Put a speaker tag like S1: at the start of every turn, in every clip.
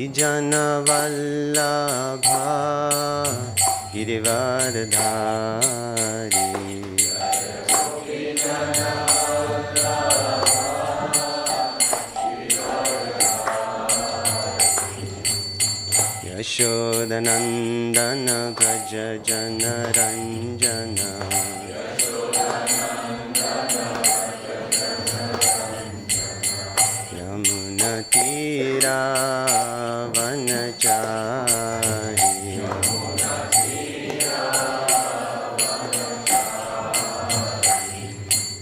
S1: Jana Vallabha Girivardhari Yashodanandana Vraja Jana Ranjana Yamuna Tira Vanachari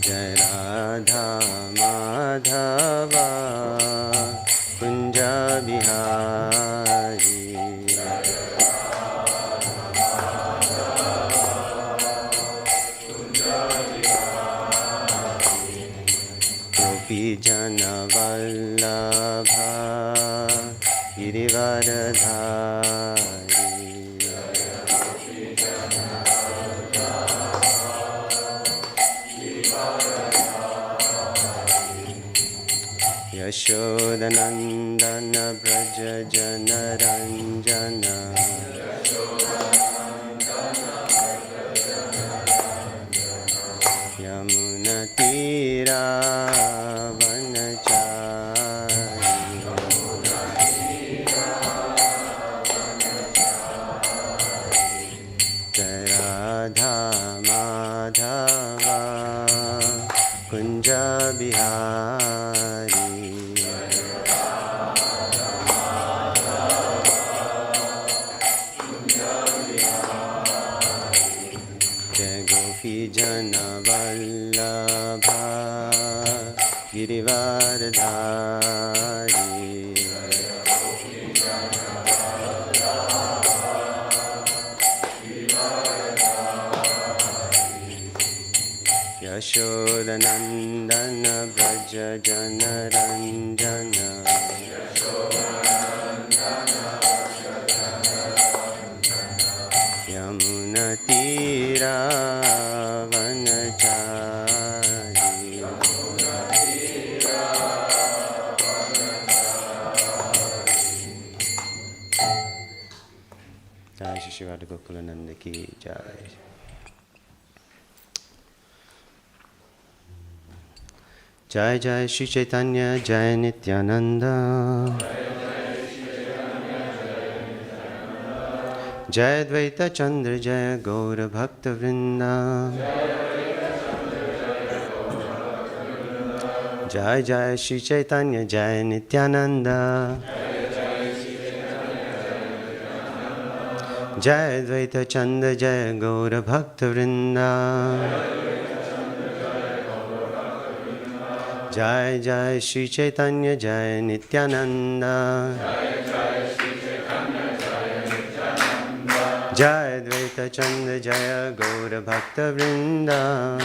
S1: Jai Radha Madhava Kunja Bihari Jana Vallabha Girivardhari Yashodanandana Vraja Jana Ranjana Yamuna Tira Jana Vallabha Girivardhari Yashodanandana Vraja Jana Ranjana Yamuna Tira Jai Shri Radha Gokulananda Ki Jai. Jai Jai Shri Caitanya Jai Nityananda Jai Advaita Chandra Jai Gaura Bhakta Vrinda Jai Jai Shri Caitanya Jai Nityananda Jai Advaita Chandra Jai Gaura Bhakta Vrinda Jai Jai Shri Caitanya Jai Nityananda Jai Advaita Chandra Jai Gaura Bhakta Vrinda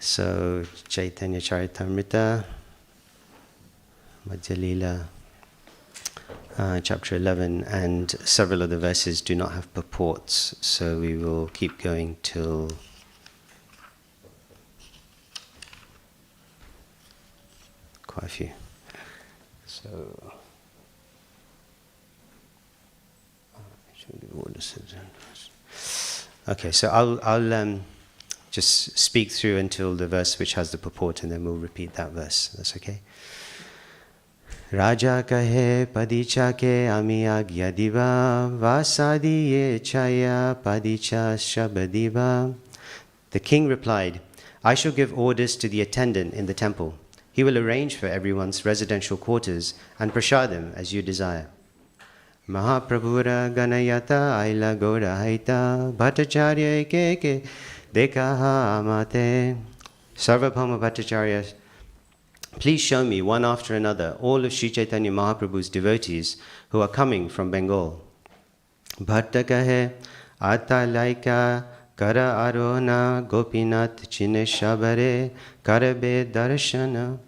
S1: So, Caitanya-Caritāmṛta Madhya chapter 11, and several of the verses do not have purports, so we will keep going till quite a few. So, okay, so I'll just speak through until the verse which has the purport, and then we'll repeat that verse. That's okay? Raja kahe padicha ke ami agya diva vasadi ye chaya padicha shabadiva. The king replied, I shall give orders to the attendant in the temple. He will arrange for everyone's residential quarters and prasadam as you desire. Mahaprabhura ganayata aila gora haita bhattacharya ekeke dekaha amate. Sarvabhauma Bhattacharya, please show me one after another all of Sri Chaitanya Mahaprabhu's devotees who are coming from Bengal. Bhatta kahe atalaika kara arona gopinath chineshabare karabe darshana.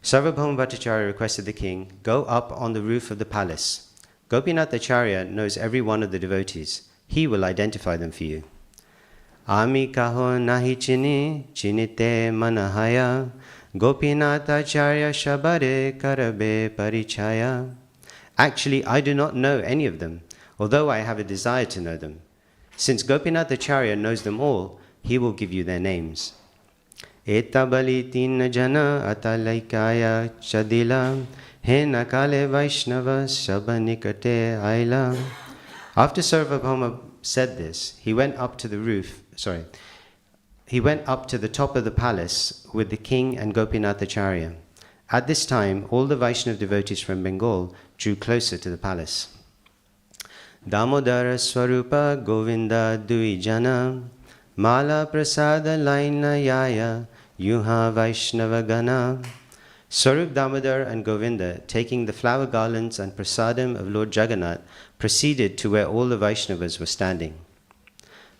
S1: Sarvabhauma Bhattacharya requested the king, go up on the roof of the palace. Gopinath Acharya knows every one of the devotees. He will identify them for you. Ami kaho nahi chini, chinite manahaya, Gopinatacharya shabare karabe parichaya. Actually, I do not know any of them, although I have a desire to know them. Since Gopinatacharya knows them all, he will give you their names. Etabali tina jana atalaikaya chadila, he nakale vaishnava shabanikate aila. After Sarvabhauma said this, he went up to the top of the palace with the king and Gopinathacharya. At this time, all the Vaishnava devotees from Bengal drew closer to the palace. Damodara Swarupa Govinda Duijana Mala Prasada Laina Yaya Yuha Vaishnava Gana. Swarup Damodar and Govinda, taking the flower garlands and prasadam of Lord Jagannath, proceeded to where all the Vaishnavas were standing.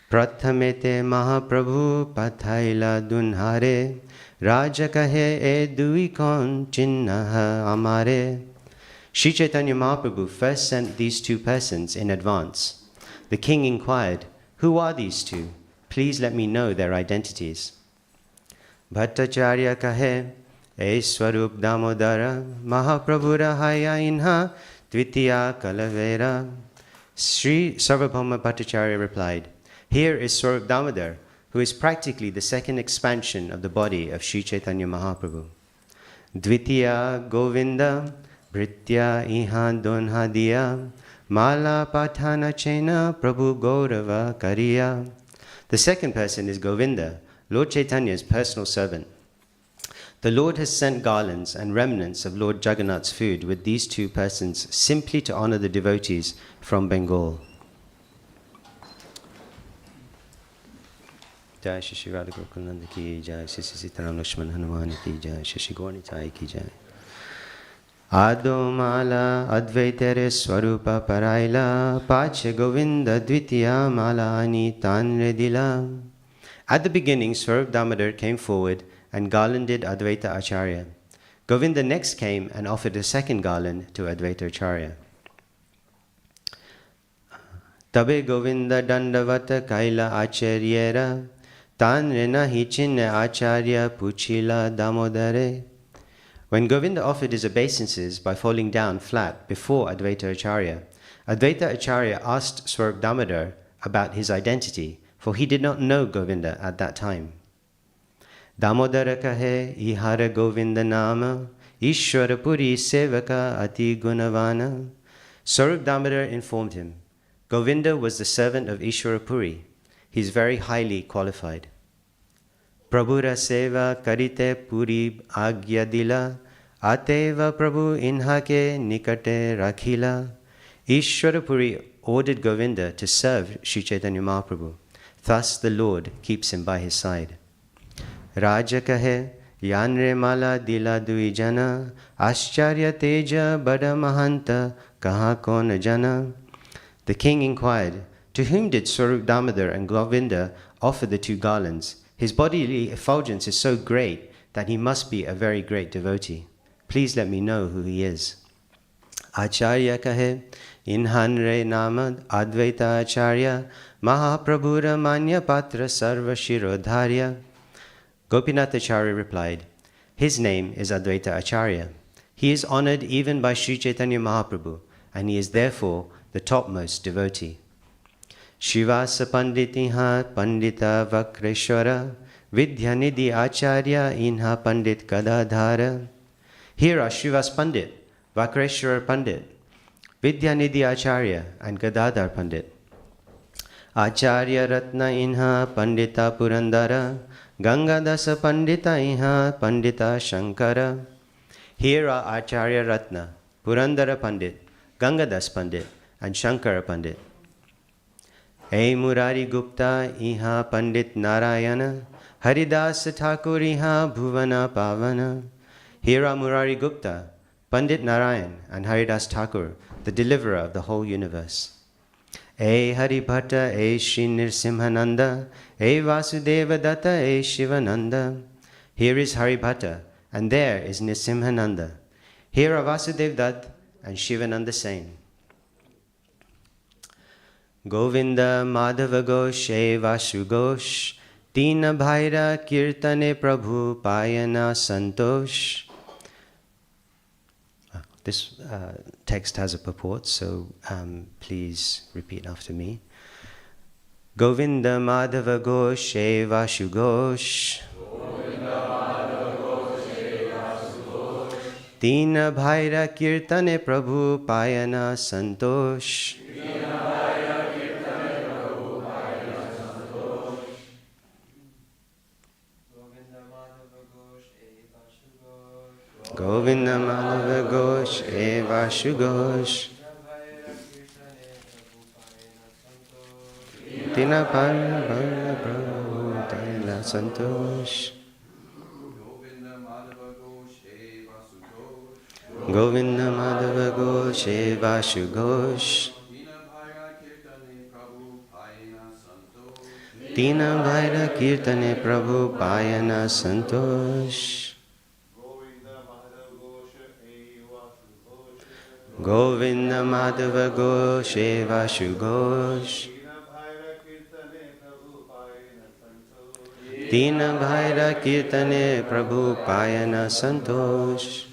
S1: Prathamete Mahaprabhu Pathaila Dunhare Raja kahe e dui kon chinnaha amare. Sri Caitanya Mahaprabhu first sent these two persons in advance. The king inquired, "Who are these two? Please let me know their identities." Bhattacharya kahe e Swarup Damodara Mahaprabhura haya inha Dvitiya kalavera. Sri Sarvabhauma Bhattacharya replied, "Here is Swarup Damodar, who is practically the second expansion of the body of Sri Chaitanya Mahaprabhu. Dvitiya Govinda Bhritya Iha Donha Diya Mala Pathana Chena Prabhu Gaurava Kariya." The second person is Govinda, Lord Chaitanya's personal servant. The Lord has sent garlands and remnants of Lord Jagannath's food with these two persons simply to honor the devotees from Bengal. Jai Shri Radha Gokulananda ki jai, Shri Sitaram Lakshman Hanuman ki jai, Shri Gauri Sai ki jai. Ado mala advaitere swarupa paraila, pache Govinda dvitiya mala ani tanre dila. At the beginning, Swarup Damodar came forward and garlanded Advaita Acharya. Govinda next came and offered a second garland to Advaita Acharya. Tabe Govinda dandavata kaila acharyera, tanrena hichinne acharya puchila damodare. When Govinda offered his obeisances by falling down flat before Advaita Acharya, Advaita Acharya asked Swarup Damodar about his identity, for he did not know Govinda at that time. Damodara kahe ihara Govinda nama, Ishwara puri sevaka ati gunavana. Swarup Damodar informed him, Govinda was the servant of Ishwara Puri. He is very highly qualified. Prabhura seva karite puri agya dila, ateva Prabhu inhake nikate rakhila. Ishwara Puri ordered Govinda to serve Sri Chaitanya Mahaprabhu. Thus the Lord keeps him by his side. Raja kahe yanre mala dila dui jana, ascharya teja bada mahanta kaha kona jana. The king inquired, to whom did Swarup Damodar and Govinda offer the two garlands? His bodily effulgence is so great that he must be a very great devotee. Please let me know who he is. Acharya kahe inhanre nama Advaita Acharya Mahaprabhura manya patra sarva shirodharya. Gopinath Acharya replied, his name is Advaita Acharya. He is honored even by Sri Chaitanya Mahaprabhu, and he is therefore the topmost devotee. Shivasa Panditiha Pandita Vakreshwara Vidyanidhi Acharya Inha Pandit Gadadhara. Here are Shivas Pandit, Vakreshwara Pandit, Vidyanidhi Acharya, and Gadadhar Pandit. Acharya Ratna Inha Pandita Purandara, Gangadasa Pandita Inha Pandita Shankara. Here are Acharya Ratna, Purandara Pandit, Gangadas Pandit, and Shankara Pandit. Hey Murari Gupta Iha Pandit Narayana, Haridas Thakur Iha Bhuvana Pavana. Here are Murari Gupta, Pandit Narayan, and Haridas Thakur, the deliverer of the whole universe. Hey Haribhatta, hey Sri Nrsimhananda, hey Vasudeva Datta, hey Shivananda. Here is Haribhatta, and there is Nrsimhananda. Here are Vasudeva Datta and Shivananda Sain. Govinda Madhava Ghosh Vasu Ghosh Dina Bhaira Kirtane Prabhu Payana Santosh. This text has a purport, so please repeat after me. Govinda Madhava Ghosh Vasu Ghosh Dina Bhaira Kirtane Prabhu Payana Santosh. Govinda Madhava Ghosh Vasu Ghosh Dina Bhaira Prabhu Payana Santosh. Govinda Madhava Ghosh Vasu Ghosh Dina Bhaira Kirtane Prabhu Payana Santosh. Govinda Madhava Ghosh Vasu Ghosh Dina Bhaira Kirtane Prabhu Payana Santosh.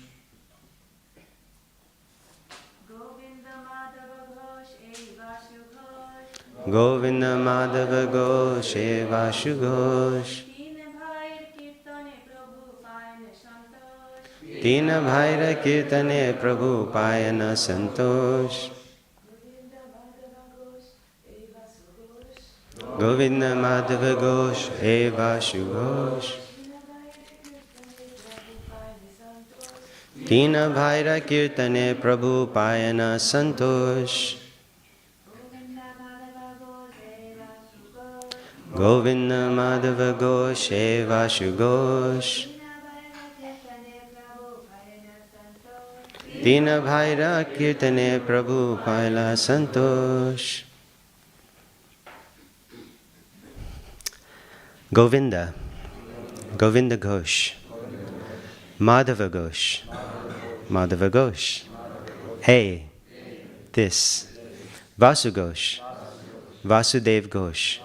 S1: Govinda Madhava Ghosh Vasu Ghosh Dina Bhaira Kirtane Prabhu Payana Santosh. Govinda Madhava Ghosh Vasu Ghosh Dina Bhaira Kirtane Prabhu Payana Santosh. Govinda Madhava Ghosh Vasu Ghosh Dina Bhaira Kirtane Prabhu Payana Santosh. Govinda, Govinda Ghosh, Madhava Ghosh, Madhava Ghosh, this, Vasu Ghosh, Vasudev Ghosh,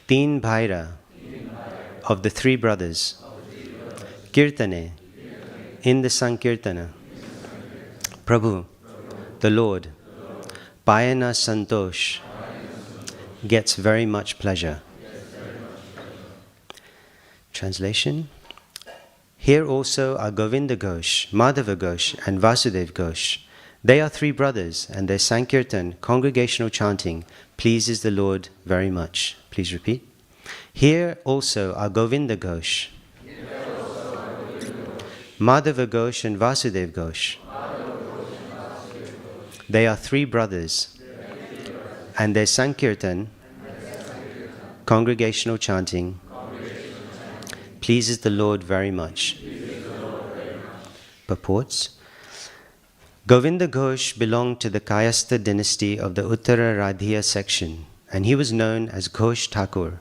S1: Teen Bhaira, of the three brothers, Kirtane, in the Sankirtana, Prabhu, the Lord, Payana Santosh, gets very much pleasure. Translation. Here also are Govinda Ghosh, Madhava Ghosh, and Vasudev Ghosh. They are three brothers, and their Sankirtan, congregational chanting, pleases the Lord very much. Please repeat. Here also are Govinda Ghosh, Madhava Ghosh, and Vasudev Ghosh. They are three brothers, and their Sankirtan, congregational chanting, pleases the Lord very much. Purports. Govinda Ghosh belonged to the Kayastha dynasty of the Uttara Radhiya section, and he was known as Ghosh Thakur.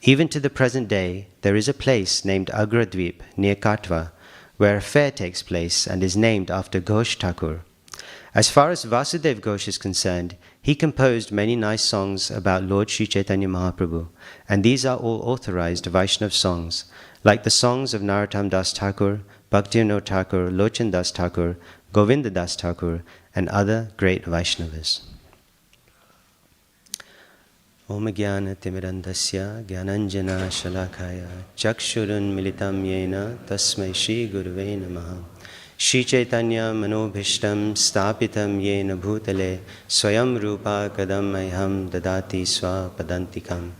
S1: Even to the present day, there is a place named Agradweep near Katwa, where a fair takes place and is named after Ghosh Thakur. As far as Vasudev Ghosh is concerned, he composed many nice songs about Lord Sri Chaitanya Mahaprabhu, and these are all authorized Vaishnav songs, like the songs of Narottam Das Thakur, Bhaktivinoda Thakur, Lochan Das Thakur, Govinda Das Thakur, and other great Vaishnavas. Om Jnana Timirandasya Jnananjana Shalakaya Chakshurun Militam Yena Tasmai Shri Gurave Namaha. Shri Chaitanya Manobhishtam Stapitam Yena Bhutale Swayam Rupa Kadam Ayham Dadati Swa Padantikam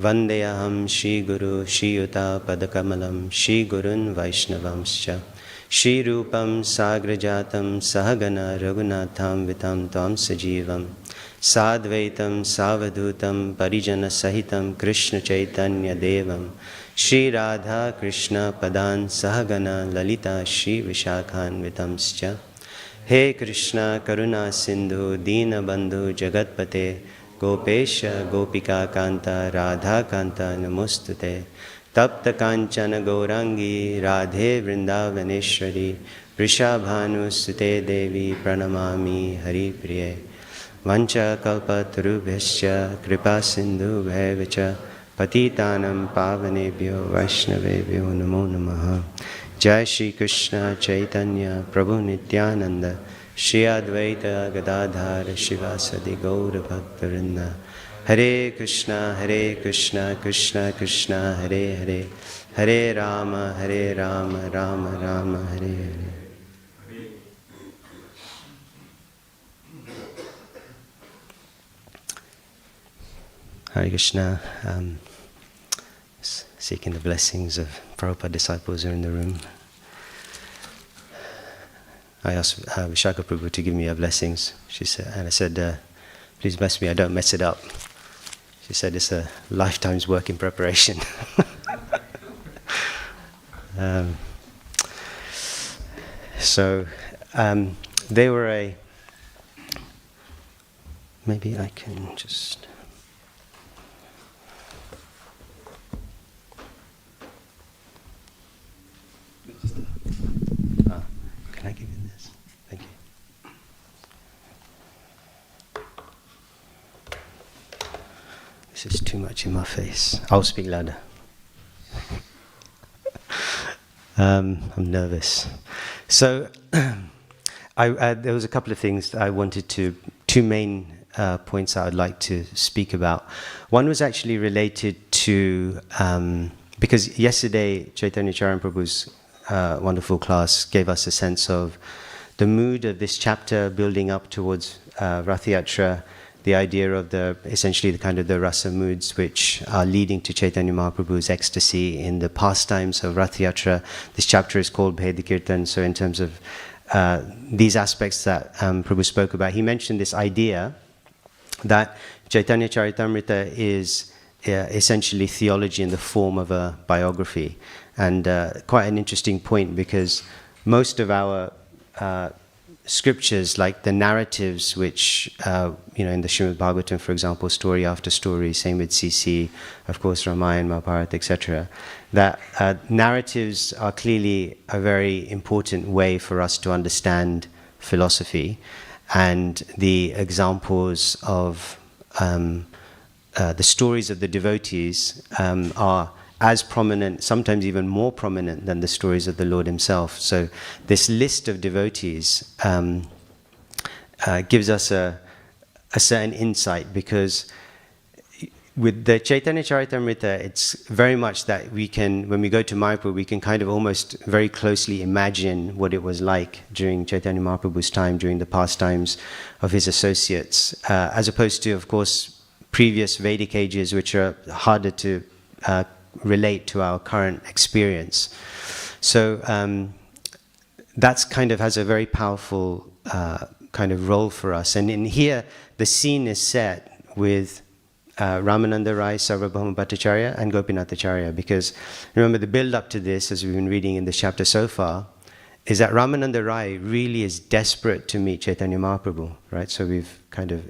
S1: Vandeyaham Shri Guru Shri Yuta Padakamalam Shri Gurun Vaishnavamscha Shri Rupam Sagrajatam Sahagana Raghunatham Vitam Tvam Sajivam Sadvaitam Savadhutam Parijana Sahitam Krishna Chaitanya Devam Shri Radha Krishna Padan Sahagana Lalita Shri Vishakhan Vitamscha. He Krishna Karuna Sindhu Dina Bandhu Jagatpate Gopesha Gopika Kanta Radha Kanta Namostute Tapta Kanchana Gaurangi Radhe Vrindavaneshwari Vrishabhanu Sute Devi Pranamami Hari Priye Vancha kalpatarubhyascha kripa sindhu bhaivacha patitanam pavanebhyo vaishnavebhyo namo namaha. Jai Shri Krishna Chaitanya Prabhu Nityananda Shri Advaita Gadadhara Shivasadi Gaura Bhaktarinda. Hare Krishna Krishna Krishna Hare Hare Hare Rama Rama Rama Hare Hare. Hare Krishna. Seeking the blessings of Prabhupada disciples who are in the room. I asked Vishaka Prabhu to give me her blessings. She said, and I said, please bless me, I don't mess it up. She said, it's a lifetime's work in preparation. They were maybe I can just... Can I give you this? Thank you. This is too much in my face. I'll speak louder. I'm nervous. So, there was a couple of things that I wanted to, two main points I would like to speak about. One was actually related to, because yesterday Caitanya-Caritāmṛta Prabhu's wonderful class gave us a sense of the mood of this chapter building up towards Rath Yatra, the idea of essentially the kind of the rasa moods which are leading to Chaitanya Mahaprabhu's ecstasy in the pastimes of Rath Yatra. This chapter is called Bheda Kirtan, so in terms of these aspects that Prabhu spoke about, he mentioned this idea that Caitanya-Caritāmṛta is essentially theology in the form of a biography. And quite an interesting point, because most of our scriptures, like the narratives which, in the Srimad Bhagavatam, for example, story after story, same with CC, of course, Ramayana, Mahabharata, etc., that narratives are clearly a very important way for us to understand philosophy. And the examples of the stories of the devotees are as prominent, sometimes even more prominent than the stories of the Lord himself. So this list of devotees gives us a certain insight, because with the Caitanya-Caritāmṛta, it's very much that we can, when we go to Mayapur, we can kind of almost very closely imagine what it was like during Chaitanya Mahaprabhu's time, during the pastimes of his associates, as opposed to, of course, previous Vedic ages, which are harder to relate to our current experience. So that's kind of has a very powerful kind of role for us. And in here, the scene is set with Ramananda Rai, Sarvabhauma Bhattacharya, and Gopinath Acharya, because remember the build-up to this, as we've been reading in this chapter so far, is that Ramananda Rai really is desperate to meet Chaitanya Mahaprabhu, right? So we've kind of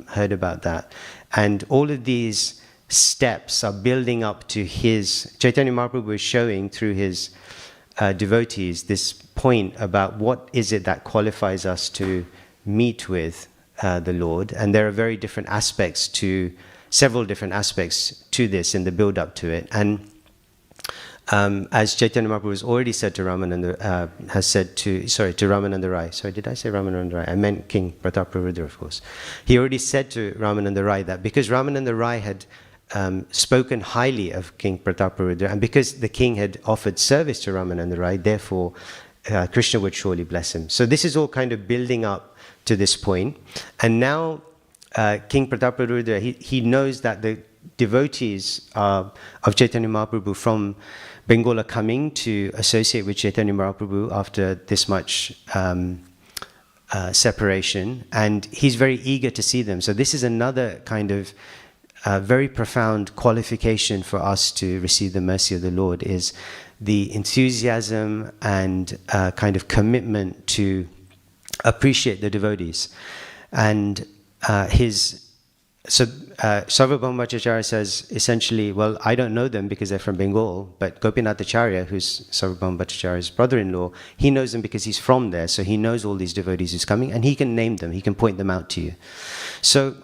S1: heard about that. And all of these steps are building up to his, Chaitanya Mahaprabhu is showing through his devotees this point about what is it that qualifies us to meet with the Lord. And there are very different aspects several different aspects to this in the build-up to it. And as Chaitanya Mahaprabhu has already said to Ramananda, to Ramananda Rai. Sorry, did I say Ramananda Rai? I meant King Prataparudra, of course. He already said to Ramananda Rai that because Ramananda Rai had spoken highly of King Prataparudra, and because the king had offered service to Ramananda Rai, therefore Krishna would surely bless him. So this is all kind of building up to this point. And now King Prataparudra, he knows that the devotees of Chaitanya Mahaprabhu from Bengal are coming to associate with Chaitanya Mahaprabhu after this much separation, and he's very eager to see them. So this is another kind of very profound qualification for us to receive the mercy of the Lord, is the enthusiasm and kind of commitment to appreciate the devotees. And his So Sarvabhauma Bhattacharya says essentially, well, I don't know them because they're from Bengal, but Gopinath Acharya, who's Sarvabhauma Bhattacharya's brother-in-law, he knows them because he's from there, so he knows all these devotees who's coming, and he can name them, he can point them out to you. So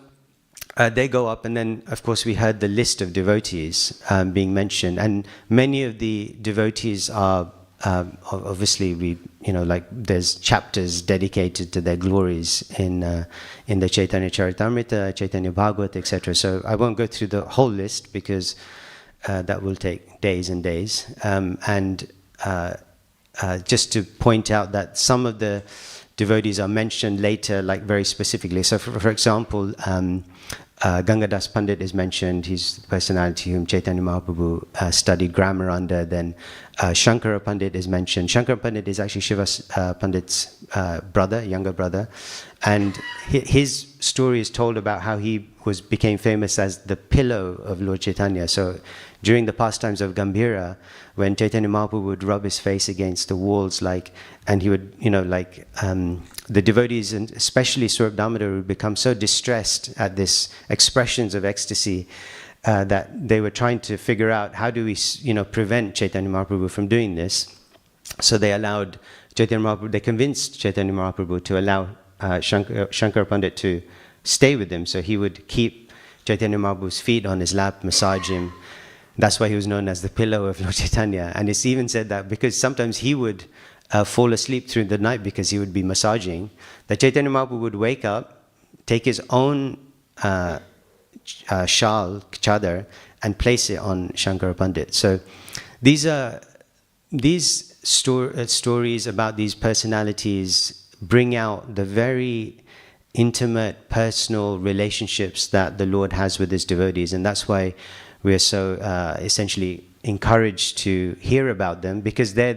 S1: they go up, and then, of course, we heard the list of devotees being mentioned, and many of the devotees are obviously like there's chapters dedicated to their glories in the Caitanya-Caritāmṛta, Chaitanya Bhagavata, etc. So I won't go through the whole list because that will take days and days. Just to point out that some of the devotees are mentioned later, like very specifically. So, for example, Gangadas Pandit is mentioned. He's the personality whom Chaitanya Mahaprabhu studied grammar under. Then Shankara Pandit is mentioned. Shankara Pandit is actually Shiva Pandit's brother, younger brother. And his story is told about how he became famous as the pillow of Lord Chaitanya. So during the pastimes of Gambhira, when Chaitanya Mahaprabhu would rub his face against the walls, and he would, the devotees, and especially Swarup Damodar, would become so distressed at this expressions of ecstasy that they were trying to figure out how do we, prevent Chaitanya Mahaprabhu from doing this. So they allowed Chaitanya Mahaprabhu, they convinced Chaitanya Mahaprabhu to allow Shankara Pandit to stay with him. So he would keep Chaitanya Mahaprabhu's feet on his lap, massage him. That's why he was known as the pillow of Lord Chaitanya. And it's even said that because sometimes he would fall asleep through the night because he would be massaging, that Chaitanya Mahaprabhu would wake up, take his own shawl, chadar, and place it on Shankara Pandit. So these stories about these personalities bring out the very intimate, personal relationships that the Lord has with his devotees. And that's why we are so essentially encouraged to hear about them, because they're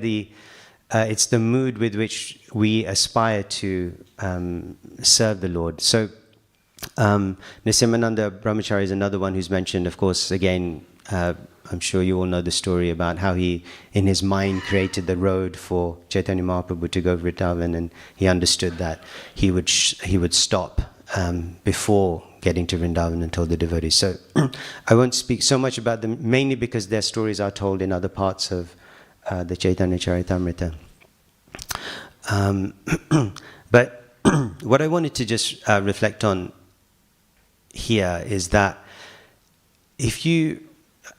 S1: it's the mood with which we aspire to serve the Lord. So Nrsimhananda Brahmachari is another one who's mentioned. Of course, again, I'm sure you all know the story about how he, in his mind, created the road for Chaitanya Mahaprabhu to go to Vrindavan, and he understood that he would stop before getting to Vrindavan and told the devotees. So I won't speak so much about them, mainly because their stories are told in other parts of the Caitanya-Caritāmṛta. But what I wanted to just reflect on here is that if you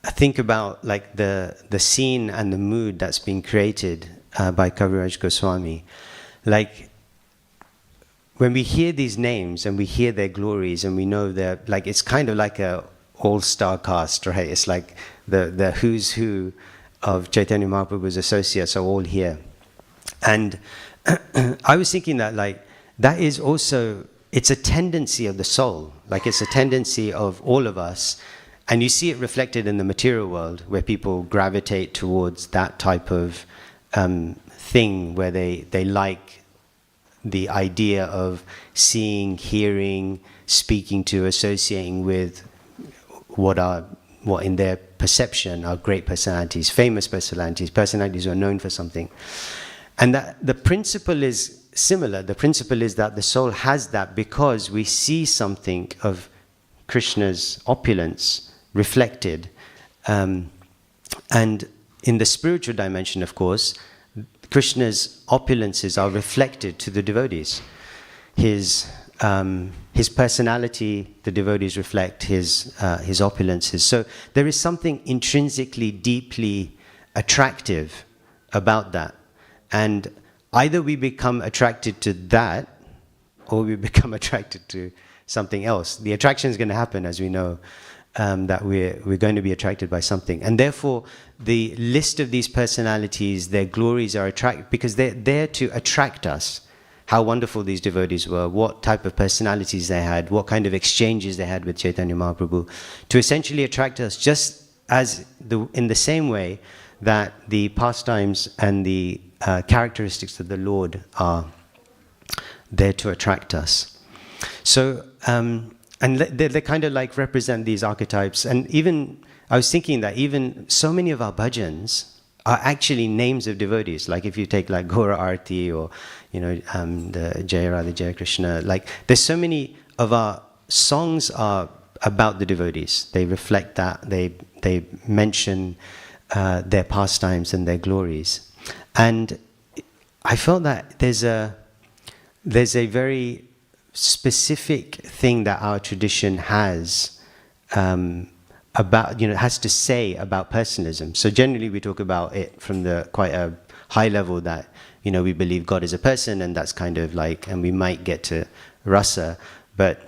S1: think about like the scene and the mood that's being created by Kaviraj Goswami, like when we hear these names and we hear their glories and we know they're like, it's kind of like a all-star cast, right? It's like the who's who of Chaitanya Mahaprabhu's associates are all here. And I was thinking that that is also, it's a tendency of the soul, like it's a tendency of all of us. And you see it reflected in the material world, where people gravitate towards that type of thing, where they like the idea of seeing, hearing, speaking to, associating with what in their perception are great personalities, famous personalities, personalities who are known for something. And that the principle is similar. The principle is that the soul has that because we see something of Krishna's opulence reflected. And in the spiritual dimension, of course, Krishna's opulences are reflected to the devotees. His personality, the devotees reflect his opulences. So there is something intrinsically, deeply attractive about that. And either we become attracted to that, or we become attracted to something else. The attraction is going to happen, as we know, that we're going to be attracted by something. And therefore, the list of these personalities, their glories are attractive because they're there to attract us. How wonderful these devotees were, what type of personalities they had, what kind of exchanges they had with Chaitanya Mahaprabhu, to essentially attract us, just as in the same way that the pastimes and the characteristics of the Lord are there to attract us. So, and they kind of like represent these archetypes. And even, I was thinking that even so many of our bhajans are actually names of devotees. Like if you take like Gaura Arti or, the Jaya Radha Jaya Krishna, like there's so many of our songs are about the devotees. They reflect that. They mention their pastimes and their glories. And I felt that there's a very specific thing that our tradition has about, has to say about personalism. So generally we talk about it from the quite a high level that, we believe God is a person, and that's kind of like, and we might get to rasa, but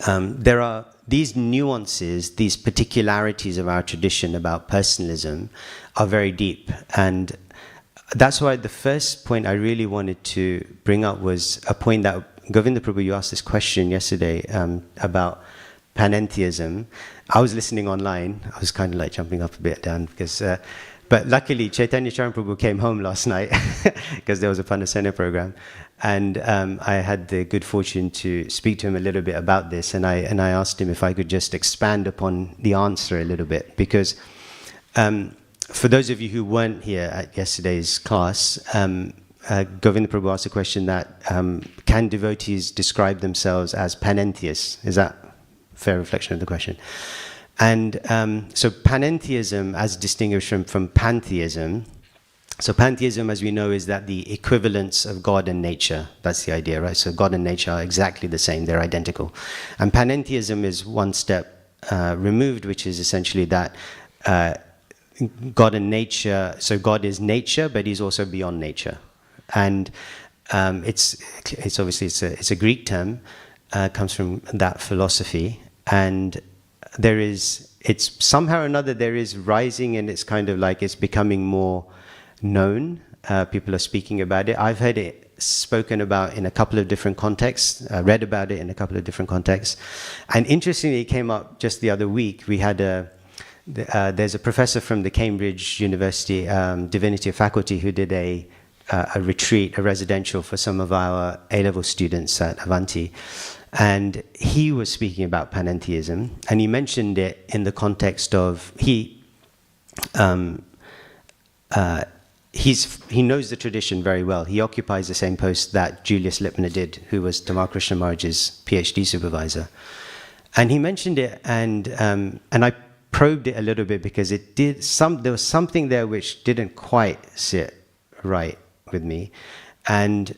S1: there are these nuances, these particularities of our tradition about personalism are very deep. And that's why the first point I really wanted to bring up was a point that Govinda Prabhu, you asked this question yesterday about panentheism. I was listening online. I was kind of like jumping up a bit down because, but luckily Caitanya-Caritāmṛta Prabhu came home last night because there was a Pandasena program, and I had the good fortune to speak to him a little bit about this, and I asked him if I could just expand upon the answer a little bit, because for those of you who weren't here at yesterday's class, Govinda Prabhu asked a question that can devotees describe themselves as panentheists? Is that a fair reflection of the question? And so panentheism, as distinguished from pantheism, so pantheism, as we know, is that the equivalence of God and nature. That's the idea, right? So God and nature are exactly the same, they're identical. And panentheism is one step removed, which is essentially that God and nature, so God is nature, but he's also beyond nature. And it's obviously, it's a Greek term, comes from that philosophy, and it's somehow or another there is rising, and it's kind of like it's becoming more known. People are speaking about it. I've heard it spoken about in a couple of different contexts, read about it in a couple of different contexts. And interestingly, it came up just the other week. We had there's a professor from the Cambridge University Divinity faculty who did a retreat, a residential for some of our A-level students at Avanti. And he was speaking about panentheism, and he mentioned it in the context of he knows the tradition very well. He occupies the same post that Julius Lipner did, who was Tamal Krishna Maharaj's PhD supervisor. And he mentioned it, and I probed it a little bit because there was something there which didn't quite sit right with me, and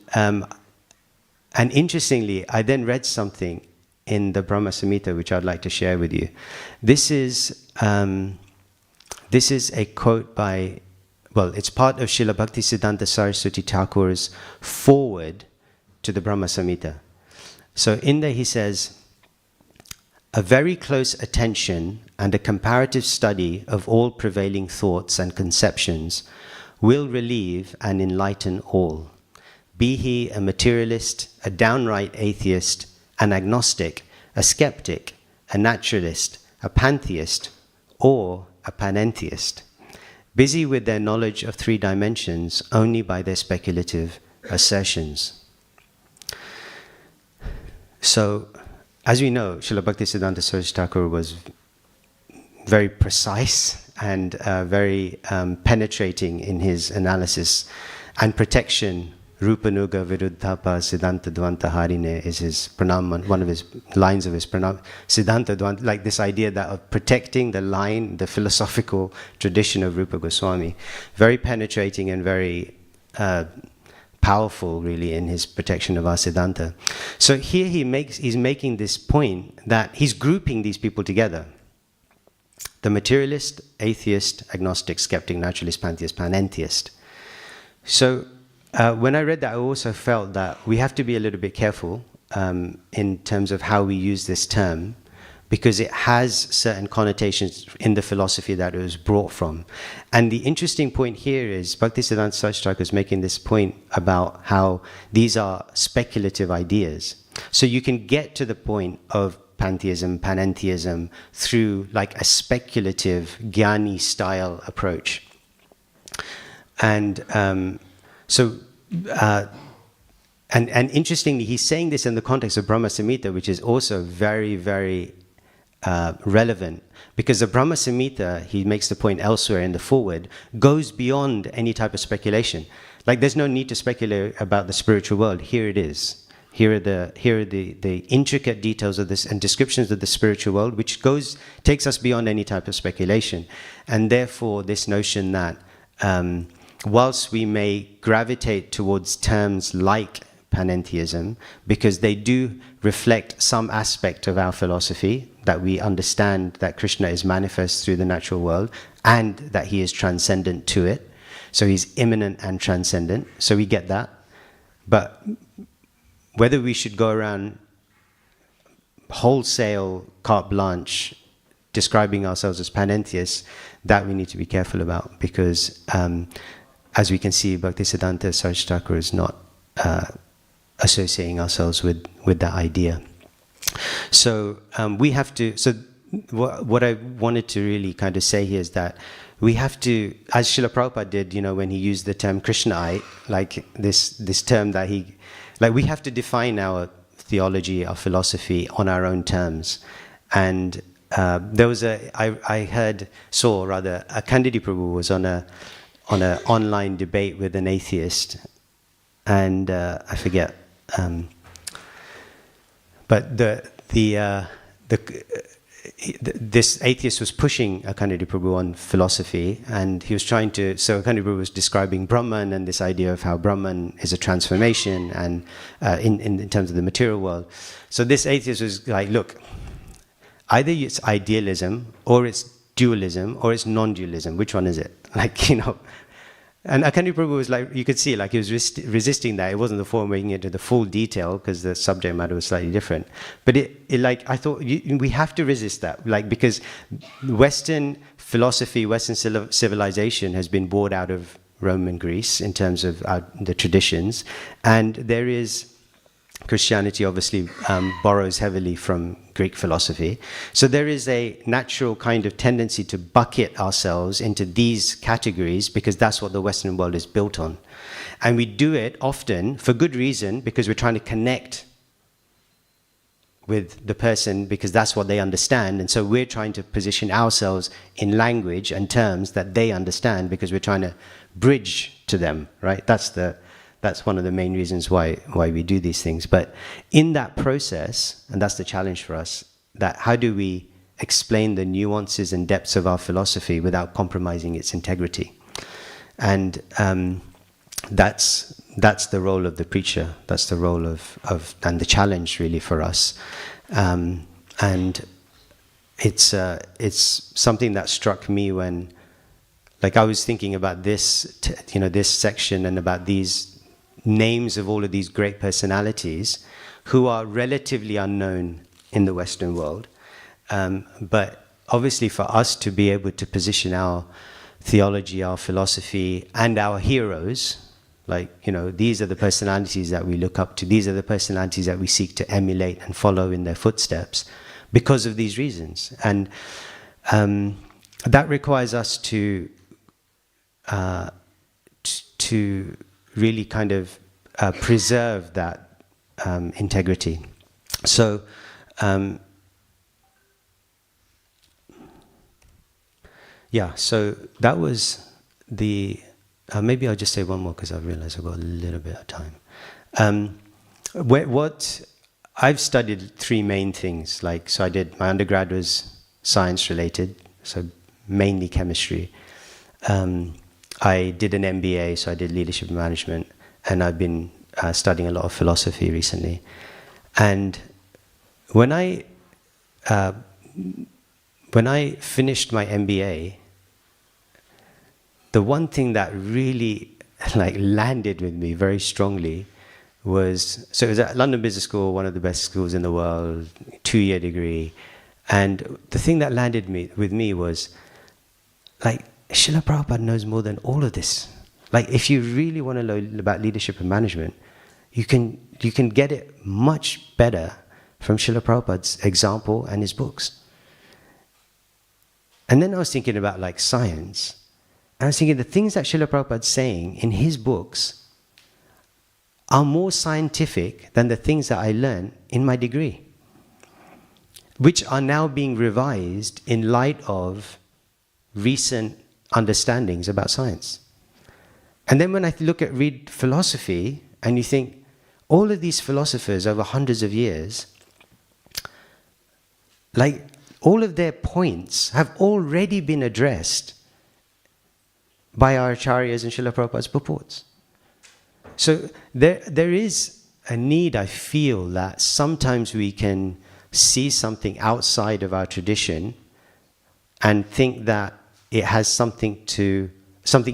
S1: interestingly, I then read something in the Brahma Samhita which I'd like to share with you. This is a quote by, it's part of Srila Bhaktisiddhanta Saraswati Thakur's foreword to the Brahma Samhita. So in there he says, "A very close attention and a comparative study of all prevailing thoughts and conceptions will relieve and enlighten all. Be he a materialist, a downright atheist, an agnostic, a skeptic, a naturalist, a pantheist, or a panentheist, busy with their knowledge of three dimensions only by their speculative assertions." So, as we know, Srila Bhaktisiddhanta Saraswati Thakur was very precise and very penetrating in his analysis and protection. Rupanuga Viruddhapa Siddhanta Dvanta Harine is his pranam, one of his lines of his pranam. Siddhanta Dvanta, like this idea that of protecting the line, the philosophical tradition of Rupa Goswami. Very penetrating and very powerful, really, in his protection of our Siddhanta. So here he's making this point that he's grouping these people together. The materialist, atheist, agnostic, skeptic, naturalist, pantheist, panentheist. So when I read that, I also felt that we have to be a little bit careful in terms of how we use this term, because it has certain connotations in the philosophy that it was brought from. And the interesting point here is Bhaktisiddhanta Saraswati Thakur is making this point about how these are speculative ideas. So you can get to the point of pantheism, panentheism, through like a speculative, jnani style approach. And and interestingly, he's saying this in the context of Brahma Samhita, which is also very, very relevant, because the Brahma Samhita, he makes the point elsewhere in the foreword, goes beyond any type of speculation. Like, there's no need to speculate about the spiritual world. Here it is. Here are the intricate details of this and descriptions of the spiritual world, which takes us beyond any type of speculation. And therefore, this notion that whilst we may gravitate towards terms like panentheism, because they do reflect some aspect of our philosophy, that we understand that Krishna is manifest through the natural world and that he is transcendent to it. So he's immanent and transcendent. So we get that. But whether we should go around wholesale carte blanche describing ourselves as panentheists, that we need to be careful about, because as we can see, Bhaktisiddhanta Saraswati Thakur is not associating ourselves with that idea. So we have to, so what I wanted to really kind of say here is that we have to, as Srila Prabhupada did, when he used the term Krishnaite, like this term that we have to define our theology, our philosophy on our own terms. And there was a Kandidi Prabhu was on an online debate with an atheist, and I forget, but this atheist was pushing Kandidi Prabhu on philosophy, and he was trying to. So Kandidi Prabhu was describing Brahman and this idea of how Brahman is a transformation, and in terms of the material world. So this atheist was like, look, either it's idealism, or it's dualism, or it's non-dualism. Which one is it? And Kandidi Prabhu was like, you could see, like he was resisting that. It wasn't the form making it to the full detail, because the subject matter was slightly different. But I thought we have to resist that, because Western philosophy, Western civilization has been brought out of Rome and Greece in terms of the traditions, and there is Christianity obviously borrows heavily from Greek philosophy. So there is a natural kind of tendency to bucket ourselves into these categories, because that's what the Western world is built on. And we do it often for good reason, because we're trying to connect with the person, because that's what they understand. And so we're trying to position ourselves in language and terms that they understand, because we're trying to bridge to them, right? That's one of the main reasons why we do these things. But in that process, and that's the challenge for us, that how do we explain the nuances and depths of our philosophy without compromising its integrity? And that's the role of the preacher. That's the role of and the challenge really for us. And it's something that struck me when, I was thinking about this, this section, and about these names of all of these great personalities who are relatively unknown in the Western world. But obviously for us to be able to position our theology, our philosophy, and our heroes, these are the personalities that we look up to, these are the personalities that we seek to emulate and follow in their footsteps, because of these reasons. And that requires us to really kind of preserve that integrity. So so that was the maybe I'll just say one more, because I realize I've got a little bit of time. What I've studied three main things. So I did, my undergrad was science related, so mainly chemistry. I did an MBA, so I did leadership and management, and I've been studying a lot of philosophy recently. And when I finished my MBA, the one thing that really landed with me very strongly was, so it was at London Business School, one of the best schools in the world, 2-year degree, and the thing that landed with me was Srila Prabhupada knows more than all of this. If you really want to know about leadership and management, you can get it much better from Srila Prabhupada's example and his books. And then I was thinking about science, and I was thinking the things that Srila Prabhupada's saying in his books are more scientific than the things that I learned in my degree, which are now being revised in light of recent understandings about science. And then when I read philosophy, and you think all of these philosophers over hundreds of years, like all of their points have already been addressed by our acharyas and Srila Prabhupada's purports. So there is a need, I feel, that sometimes we can see something outside of our tradition and think that it has something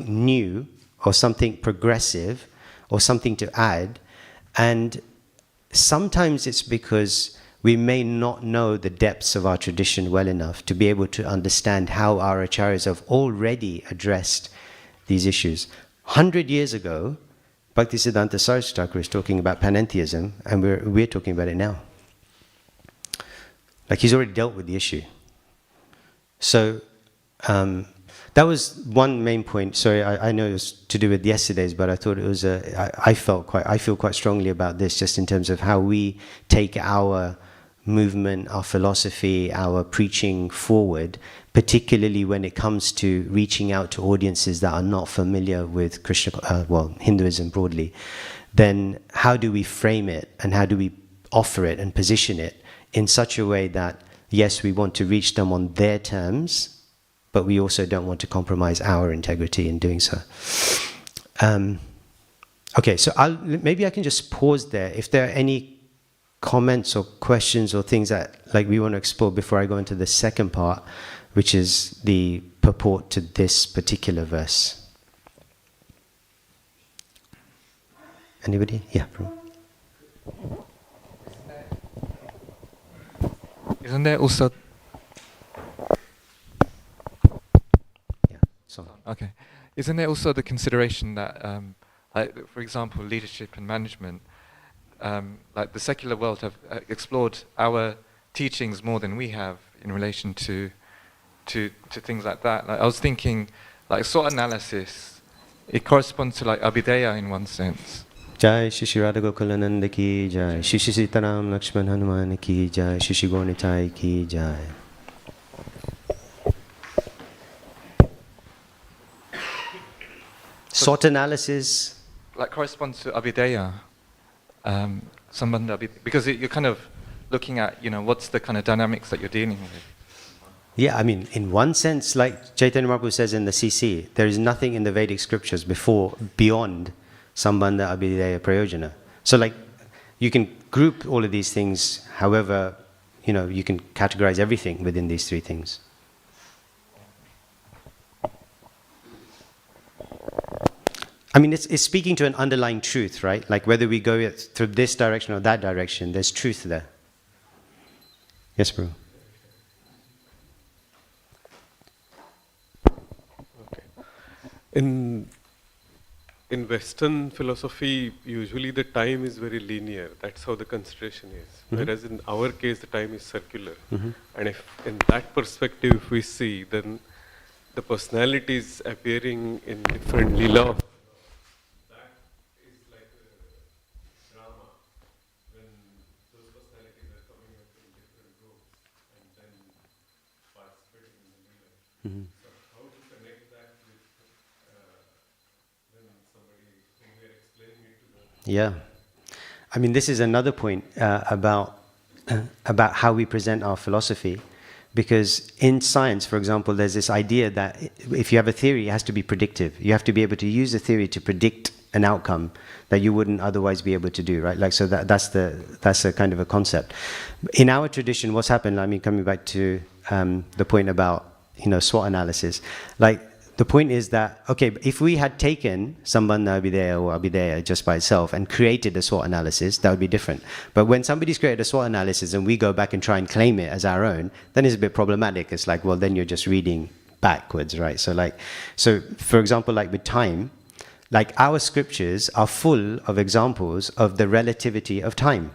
S1: new or something progressive or something to add. And sometimes it's because we may not know the depths of our tradition well enough to be able to understand how our acharyas have already addressed these issues. 100 years ago, Bhaktisiddhanta Saraswati Thakur is talking about panentheism, and we're talking about it now. Like, he's already dealt with the issue. So that was one main point. Sorry, I know it was to do with yesterday's, but I thought it was I feel quite strongly about this, just in terms of how we take our movement, our philosophy, our preaching forward, particularly when it comes to reaching out to audiences that are not familiar with Krishna, Hinduism broadly. Then how do we frame it, and how do we offer it and position it in such a way that, yes, we want to reach them on their terms, but we also don't want to compromise our integrity in doing so. Okay, so maybe I can just pause there. If there are any comments or questions or things that we want to explore before I go into the second part, which is the purport to this particular verse. Anybody? Yeah.
S2: Isn't there also...
S1: Yeah, sorry.
S2: Okay. Isn't there also the consideration that, for example, leadership and management, like the secular world have explored our teachings more than we have in relation to things like that. Like, I was thinking, like, SWOT analysis, it corresponds to like Abhideya in one sense.
S1: Jai Shishi Radha Gokulananda ki jai, Shishi Sitaram Lakshman Hanuman ki jai, Shishi Gonitai ki jai. SWOT analysis,
S2: like, corresponds to Abhideya, Sambandha, because you're kind of looking at, what's the kind of dynamics that you're dealing with.
S1: Yeah, I mean, in one sense, like Chaitanya Mahaprabhu says in the CC, there is nothing in the Vedic scriptures beyond Sambandha, Abhideya, Prayojana. So, like, you can group all of these things however, you can categorize everything within these three things. I mean, it's speaking to an underlying truth, right? Like, whether we go through this direction or that direction, there's truth there. Yes, bro.
S3: In Western philosophy, usually the time is very linear. That's how the consideration is. Mm-hmm. Whereas in our case, the time is circular. Mm-hmm. And if in that perspective, if we see, then the personalities appearing in different lila, that is like a drama, when those personalities are coming up in different roles and then participating in the lila. Mm-hmm. So how to connect that with when somebody, when we are explaining it to them?
S1: Yeah. I mean, this is another point about how we present our philosophy. Because in science, for example, there's this idea that if you have a theory, it has to be predictive. You have to be able to use the theory to predict an outcome that you wouldn't otherwise be able to do, right? Like, so that's a kind of a concept. In our tradition, what's happened, I mean, coming back to the point about, SWOT analysis, like, the point is that, okay, if we had taken Sambandha Abhideya or Abhideya just by itself and created a SWOT analysis, that would be different. But when somebody's created a SWOT analysis and we go back and try and claim it as our own, then it's a bit problematic. It's like, well, then you're just reading backwards, right? So for example, like with time, like our scriptures are full of examples of the relativity of time,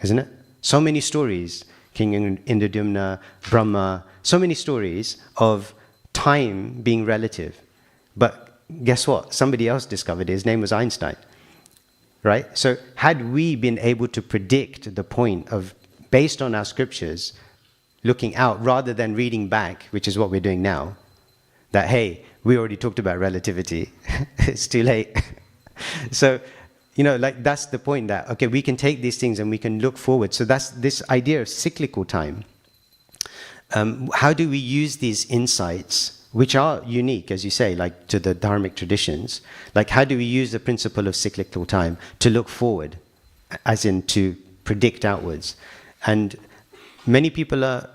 S1: isn't it? So many stories, King Indradyumna, Brahma, so many stories of time being relative. But guess what? Somebody else discovered it. His name was Einstein, right? So had we been able to predict the point of, based on our scriptures, looking out rather than reading back, which is what we're doing now, that, hey, we already talked about relativity, it's too late. So, like that's the point, that, okay, we can take these things and we can look forward. So that's this idea of cyclical time. How do we use these insights, which are unique, as you say, like to the dharmic traditions? Like, how do we use the principle of cyclical time to look forward, as in to predict outwards? And many people are,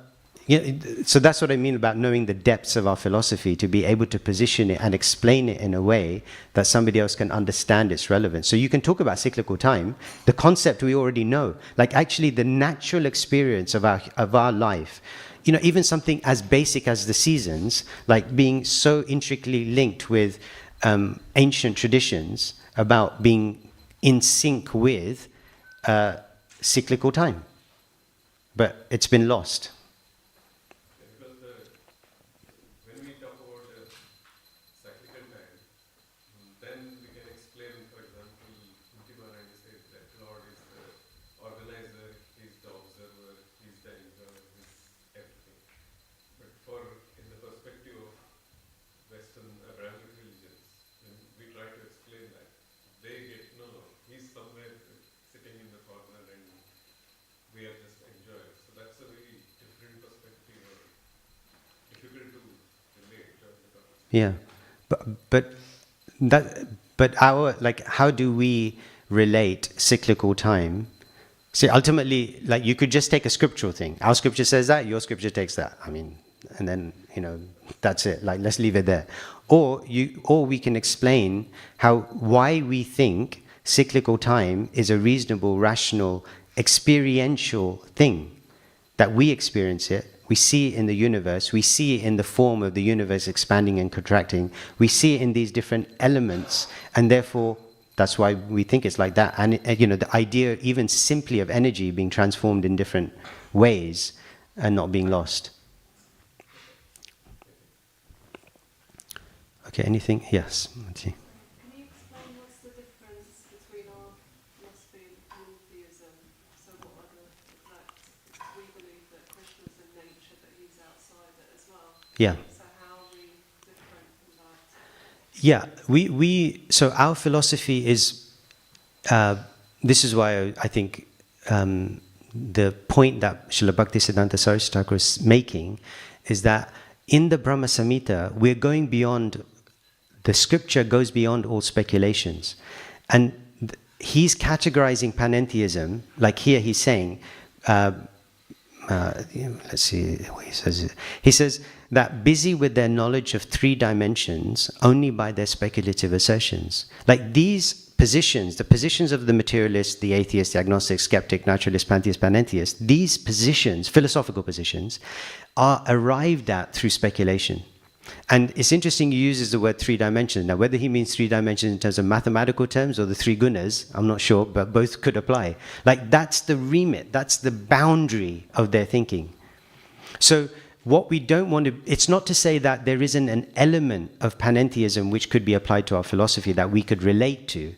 S1: so that's what I mean about knowing the depths of our philosophy, to be able to position it and explain it in a way that somebody else can understand its relevance. So you can talk about cyclical time, the concept we already know, like actually the natural experience of our life. Even something as basic as the seasons, like being so intricately linked with ancient traditions about being in sync with cyclical time. But it's been lost. Yeah, but our, like, how do we relate cyclical time? See, ultimately, like, you could just take a scriptural thing. Our scripture says that, your scripture takes that. I mean, and then that's it. Like, let's leave it there. Or we can explain why we think cyclical time is a reasonable, rational, experiential thing, that we experience it. We see it in the universe. We see it in the form of the universe expanding and contracting. We see it in these different elements, and therefore that's why we think it's like that. And the idea even simply of energy being transformed in different ways and not being lost. Okay, anything? Yes. Let's see.
S4: Can you explain what's the difference between our philosophy and monotheism? So what are the exact, we believe that Krishna's in nature, but he's outside it as well.
S1: Yeah.
S4: So how are we different from that?
S1: Yeah, so our philosophy is, this is why I think the point that Srila Bhaktisiddhanta Saraswati Thakur is making is that in the Brahma Samhita, we're going beyond, the scripture goes beyond all speculations. And he's categorizing panentheism, like here he's saying, let's see what he says. He says that busy with their knowledge of 3 dimensions only by their speculative assertions. Like these positions, the positions of the materialist, the atheist, the agnostic, skeptic, naturalist, pantheist, panentheist, these positions, philosophical positions, are arrived at through speculation. And it's interesting he uses the word 3 dimensions. Now, whether he means 3 dimensions in terms of mathematical terms or the 3 gunas, I'm not sure, but both could apply. Like, that's the remit, that's the boundary of their thinking. So what we don't want to, it's not to say that there isn't an element of panentheism which could be applied to our philosophy that we could relate to.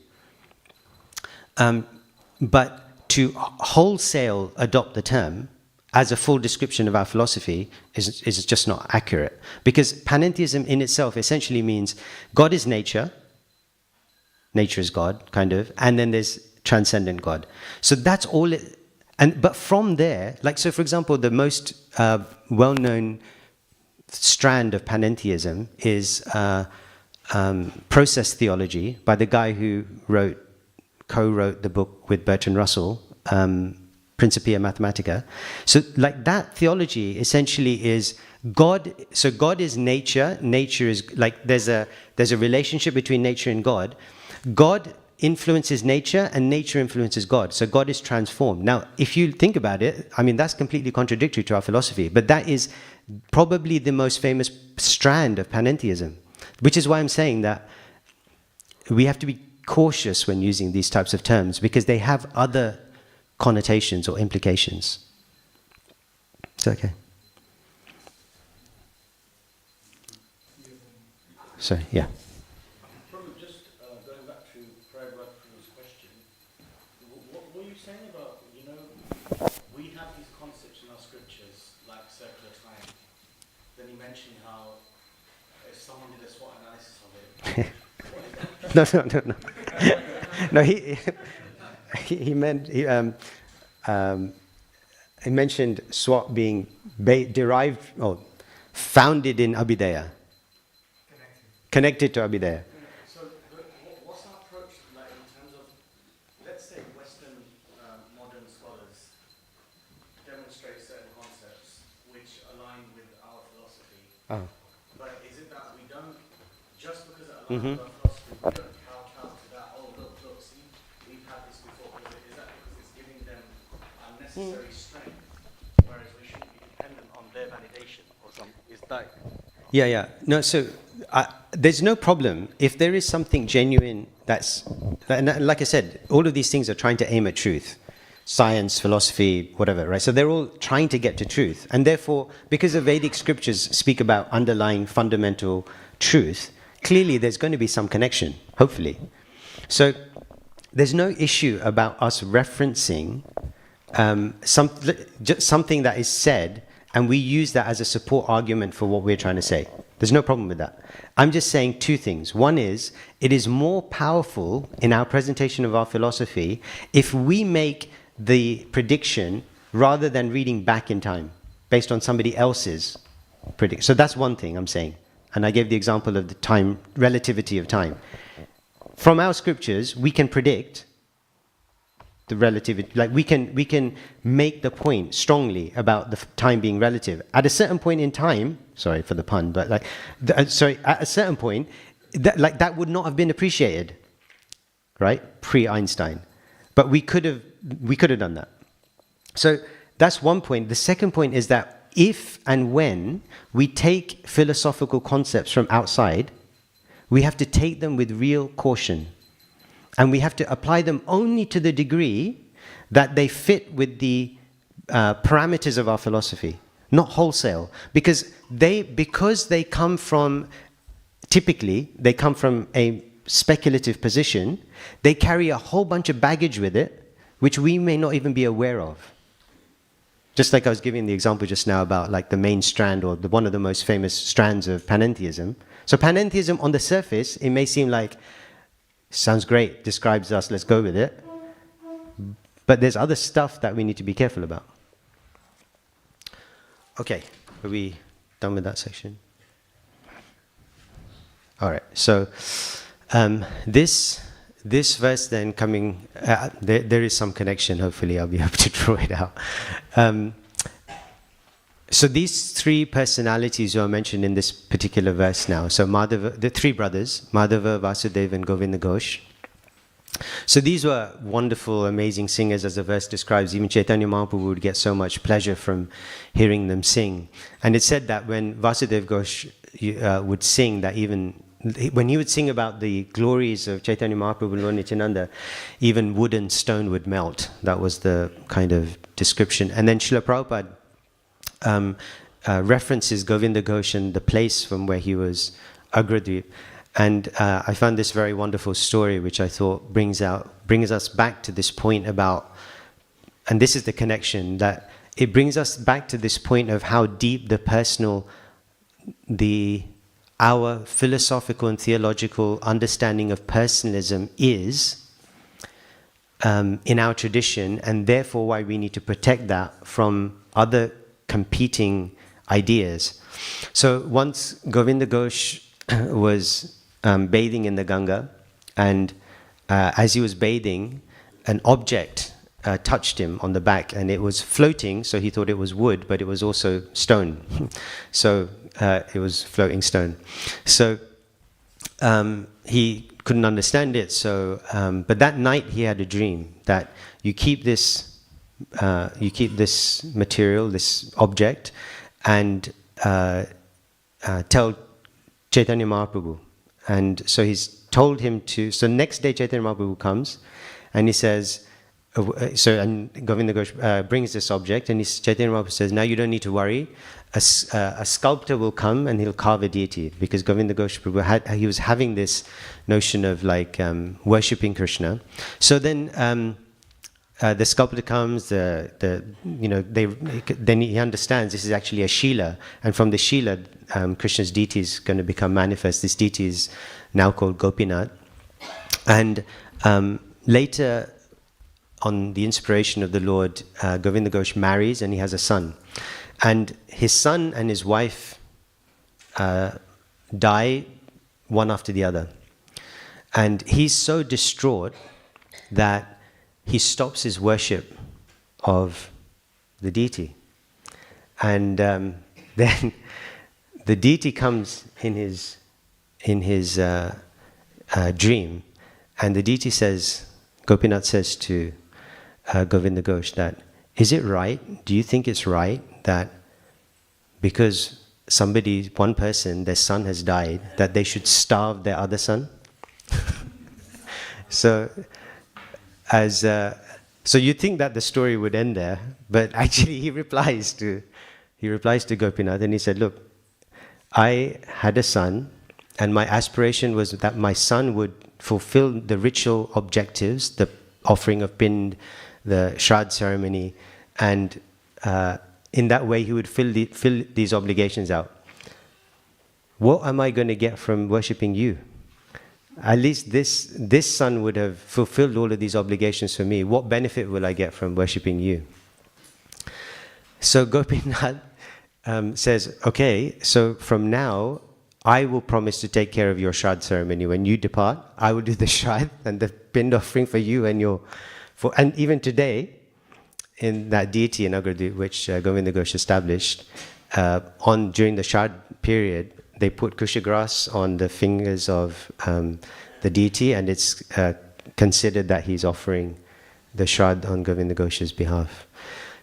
S1: But to wholesale adopt the term as a full description of our philosophy is just not accurate. Because panentheism in itself essentially means God is nature is God, kind of, and then there's transcendent God. So that's all it, but from there, like, so for example, the most well-known strand of panentheism is process theology by the guy who co-wrote the book with Bertrand Russell, Principia Mathematica. So like that theology essentially is God, so God is nature, nature is like, there's a relationship between nature and God. God influences nature and nature influences God. So God is transformed. Now, if you think about it, I mean, that's completely contradictory to our philosophy, but that is probably the most famous strand of panentheism, which is why I'm saying that we have to be cautious when using these types of terms because they have other connotations or implications. Is that okay? Sorry, yeah.
S5: Probably just going back to Prabhupada's question, what were you saying about, we have these concepts in our scriptures, like circular time. Then he mentioned how if someone did a SWOT analysis of it,
S1: No. No, he meant he mentioned swap being derived or founded in Abhidaya, connected to Abhidaya.
S5: So, what's our approach like in terms of, let's say, Western modern scholars demonstrate certain concepts which align with our philosophy?
S1: Oh.
S5: But is it that we don't, just because it aligns with our philosophy, we don't count to that, oh, look, see, we've had this before. Is that because it's giving them unnecessary strength, whereas we shouldn't be dependent on their validation or something? Is that...
S1: Yeah. No, so there's no problem if there is something genuine and like I said, all of these things are trying to aim at truth. Science, philosophy, whatever, right? So they're all trying to get to truth. And therefore, because the Vedic scriptures speak about underlying fundamental truth, clearly there's going to be some connection, hopefully. So there's no issue about us referencing something that is said, and we use that as a support argument for what we're trying to say. There's no problem with that. I'm just saying two things. One is, it is more powerful in our presentation of our philosophy if we make the prediction rather than reading back in time based on somebody else's prediction. So that's one thing I'm saying. And I gave the example of the time, relativity of time. From our scriptures, we can predict the relativity, like we can make the point strongly about the time being relative. At a certain point in time, sorry for the pun, but at a certain point, that would not have been appreciated, right? Pre-Einstein. But we could have done that. So that's one point. The second point is that if and when we take philosophical concepts from outside, we have to take them with real caution. And we have to apply them only to the degree that they fit with the parameters of our philosophy, not wholesale. Because they come from, typically, they come from a speculative position, they carry a whole bunch of baggage with it, which we may not even be aware of. Just like I was giving the example just now about like the main strand or one of the most famous strands of panentheism. So panentheism on the surface, it may seem like, sounds great, describes us, let's go with it. But there's other stuff that we need to be careful about. Okay, are we done with that section? All right, so this verse then coming, there is some connection, hopefully I'll be able to draw it out. So these three personalities are mentioned in this particular verse now. So Madhava, the three brothers, Madhava, Vasudeva, and Govinda Ghosh. So these were wonderful, amazing singers, as the verse describes. Even Chaitanya Mahaprabhu would get so much pleasure from hearing them sing. And it said that when Vasudeva Ghosh would sing, that even when he would sing about the glories of Chaitanya Mahaprabhu and Lord Nityananda, even wood and stone would melt. That was the kind of description. And then Srila Prabhupada references Govinda Ghosh and the place from where he was, Agradweep. And I found this very wonderful story, which I thought brings us back to this point about, and this is the connection, that it brings us back to this point of how deep the personal, our philosophical and theological understanding of personalism is in our tradition, and therefore why we need to protect that from other competing ideas. So once Govinda Ghosh was bathing in the Ganga, and as he was bathing, an object touched him on the back, and it was floating, so he thought it was wood, but it was also stone. So it was floating stone. So he couldn't understand it. So, but that night he had a dream that you keep this material, this object, and tell Chaitanya Mahaprabhu. And so he's told him to. So next day Chaitanya Mahaprabhu comes, and he says, and Govinda Ghosh brings this object, and Chaitanya Mahaprabhu says, now you don't need to worry. A sculptor will come and he'll carve a deity, because Govinda Ghosh Prabhu he was having this notion of like worshipping Krishna. So then the sculptor comes. Then he understands this is actually a Shila, and from the Shila, Krishna's deity is going to become manifest. This deity is now called Gopinath, and later, on the inspiration of the Lord, Govinda Ghosh marries and he has a son. And his son and his wife die one after the other. And he's so distraught that he stops his worship of the deity. And then the deity comes in his dream, and the deity says, Gopinath says to Govinda Ghosh that, is it right, do you think it's right that because one person, their son has died, that they should starve their other son? So you think that the story would end there, but actually he replies to Gopinath and he said, look, I had a son and my aspiration was that my son would fulfill the ritual objectives, the offering of pind, the Shraddha ceremony, and in that way he would fill these obligations out. What am I going to get from worshipping you? At least this son would have fulfilled all of these obligations for me. What benefit will I get from worshipping you? So Gopinath says, okay, so from now, I will promise to take care of your Shraddha ceremony. When you depart, I will do the Shraddha and the pind offering for you and and even today, in that deity in Agradut, which Govinda Ghosh established, during the Shraddha period, they put kusha grass on the fingers of the deity, and it's considered that he's offering the Shraddha on Govinda Ghosh's behalf.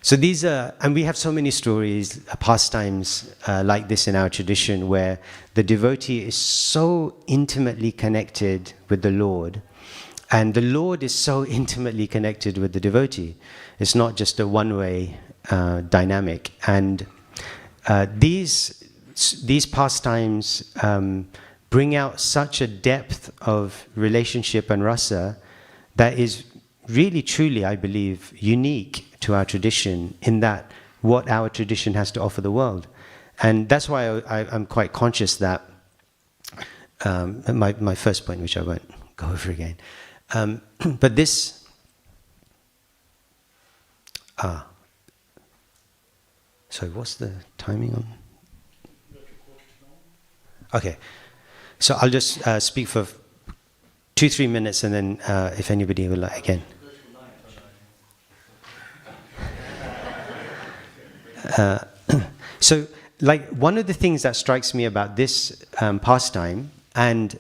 S1: So these are, and we have so many stories, pastimes like this in our tradition, where the devotee is so intimately connected with the Lord, and the Lord is so intimately connected with the devotee. It's not just a one-way dynamic. And these pastimes bring out such a depth of relationship and rasa that is really, truly, I believe, unique to our tradition, in that what our tradition has to offer the world. And that's why I'm quite conscious that my first point, which I won't go over again, but this sorry, what's the timing on? Okay, so I'll just speak for 2-3 minutes, and then if anybody would like again. So, like, one of the things that strikes me about this pastime, and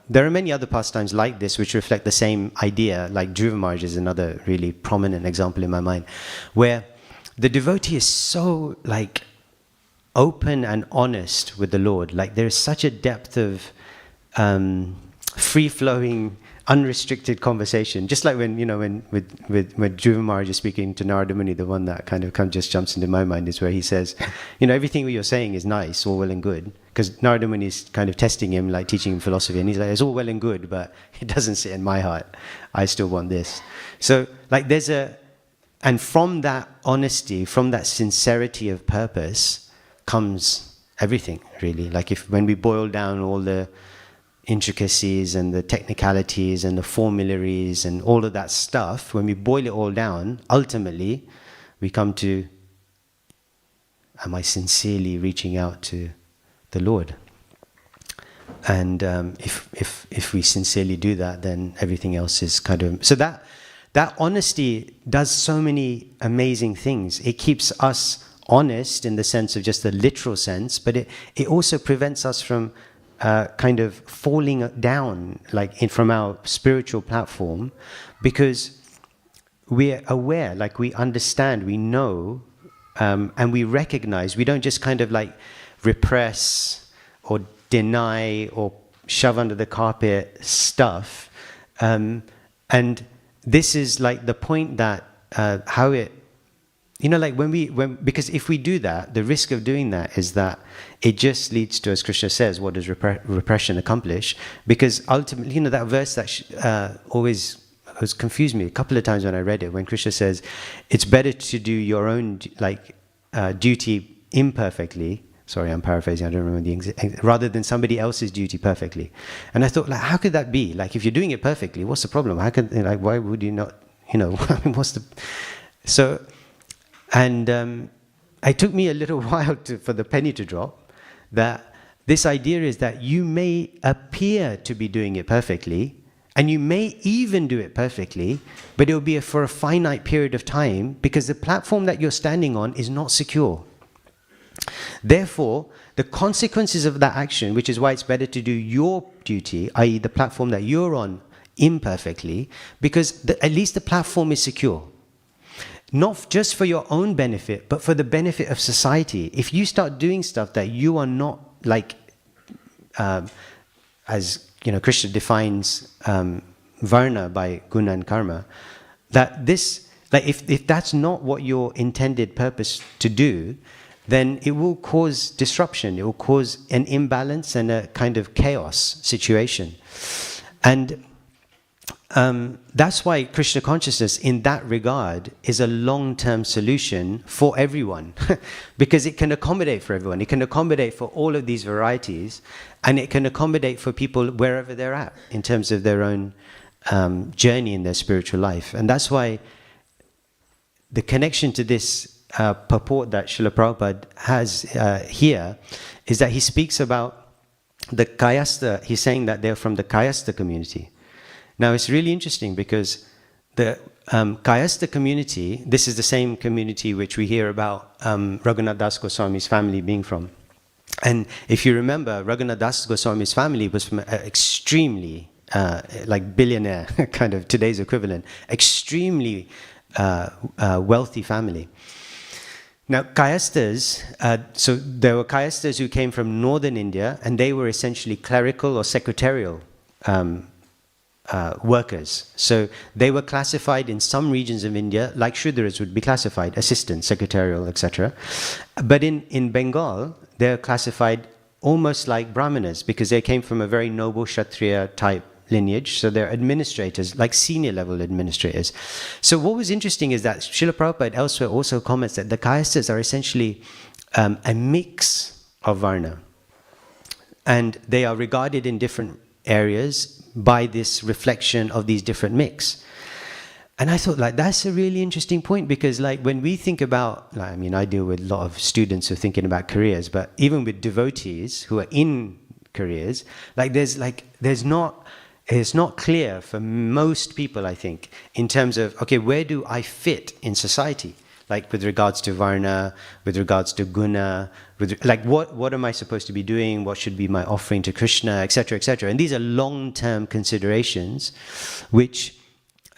S1: there are many other pastimes like this which reflect the same idea, like Dhruva Maharaj is another really prominent example in my mind, where the devotee is so, like, open and honest with the Lord. Like, there is such a depth of free-flowing, unrestricted conversation. Just like when Dhruva Maharaj is speaking to Narada Muni, the one that kind of just jumps into my mind is where he says, everything you're saying is nice, all well and good. Because Narada Muni is kind of testing him, like teaching him philosophy, and he's like, it's all well and good, but it doesn't sit in my heart. I still want this. So, like, and from that honesty, from that sincerity of purpose, comes everything, really. Like, when we boil down all the intricacies and the technicalities and the formularies and all of that stuff, when we boil it all down, ultimately we come to, am I sincerely reaching out to the Lord? And if we sincerely do that, then everything else is kind of... So that honesty does so many amazing things. It keeps us honest in the sense of just the literal sense, but it also prevents us from kind of falling down, like from our spiritual platform, because we're aware, like we understand, we know, and we recognize. We don't just kind of like repress or deny or shove under the carpet stuff. And this is like the point that how it, like because if we do that, the risk of doing that is that it just leads to, as Krishna says, what does repression accomplish? Because ultimately, that verse that always has confused me a couple of times when I read it, when Krishna says, it's better to do your own duty imperfectly Sorry, I'm paraphrasing. I don't remember rather than somebody else's duty perfectly. And I thought, like, how could that be? Like, if you're doing it perfectly, what's the problem? How could, like, why would you not? I mean, what's the? So, and it took me a little while for the penny to drop. That this idea is that you may appear to be doing it perfectly, and you may even do it perfectly, but it will be for a finite period of time because the platform that you're standing on is not secure. Therefore, the consequences of that action, which is why it's better to do your duty, i.e. the platform that you're on, imperfectly, because at least the platform is secure. Not just for your own benefit, but for the benefit of society. If you start doing stuff that you are not, like, as Krishna defines varna by guna and karma, that this, like, if that's not what your intended purpose to do, then it will cause disruption. It will cause an imbalance and a kind of chaos situation. And that's why Krishna consciousness, in that regard, is a long-term solution for everyone. Because it can accommodate for everyone. It can accommodate for all of these varieties. And it can accommodate for people wherever they're at, in terms of their own journey in their spiritual life. And that's why the connection to this purport that Srila Prabhupada has here is that he speaks about the Kayastha. He's saying that they're from the Kayastha community. Now it's really interesting because the Kayastha community, this is the same community which we hear about Raghunath Das Goswami's family being from. And if you remember, Raghunath Das Goswami's family was from an extremely, like billionaire, kind of today's equivalent, extremely wealthy family. Now, Kayasthas, so there were Kayasthas who came from northern India, and they were essentially clerical or secretarial workers. So they were classified in some regions of India, like Shudras would be classified, assistant, secretarial, etc. But in Bengal, they're classified almost like Brahmanas, because they came from a very noble Kshatriya type lineage, so they're administrators, like senior level administrators. So what was interesting is that Srila Prabhupada elsewhere also comments that the Kayasthas are essentially a mix of Varna. And they are regarded in different areas by this reflection of these different mix. And I thought, like, that's a really interesting point, because like when we think about, like, I mean, I deal with a lot of students who are thinking about careers, but even with devotees who are in careers, like it's not clear for most people, I think, in terms of, okay, where do I fit in society? Like with regards to Varna, with regards to Guna, like what am I supposed to be doing? What should be my offering to Krishna, etc., etc. And these are long-term considerations, which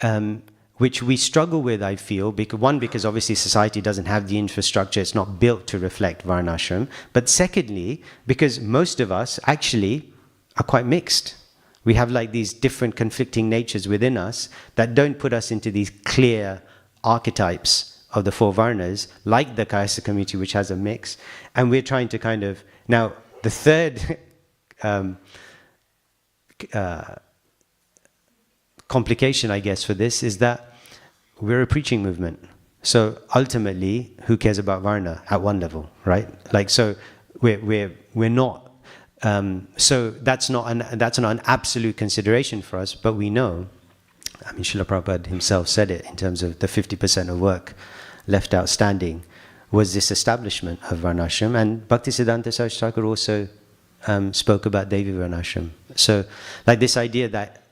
S1: we struggle with, I feel, because obviously society doesn't have the infrastructure, it's not built to reflect Varnashram. But secondly, because most of us actually are quite mixed. We have like these different conflicting natures within us that don't put us into these clear archetypes of the four Varnas, like the Kayastha community, which has a mix. And we're trying to kind of... Now, the third complication, I guess, for this is that we're a preaching movement. So ultimately, who cares about Varna at one level, right? Like, so we're not... so that's not an absolute consideration for us, but we know, I mean, Srila Prabhupada himself said it in terms of the 50% of work left outstanding was this establishment of Varnashram, and Bhaktisiddhanta Saraswati Thakur also spoke about Devi Varnashram. So like this idea that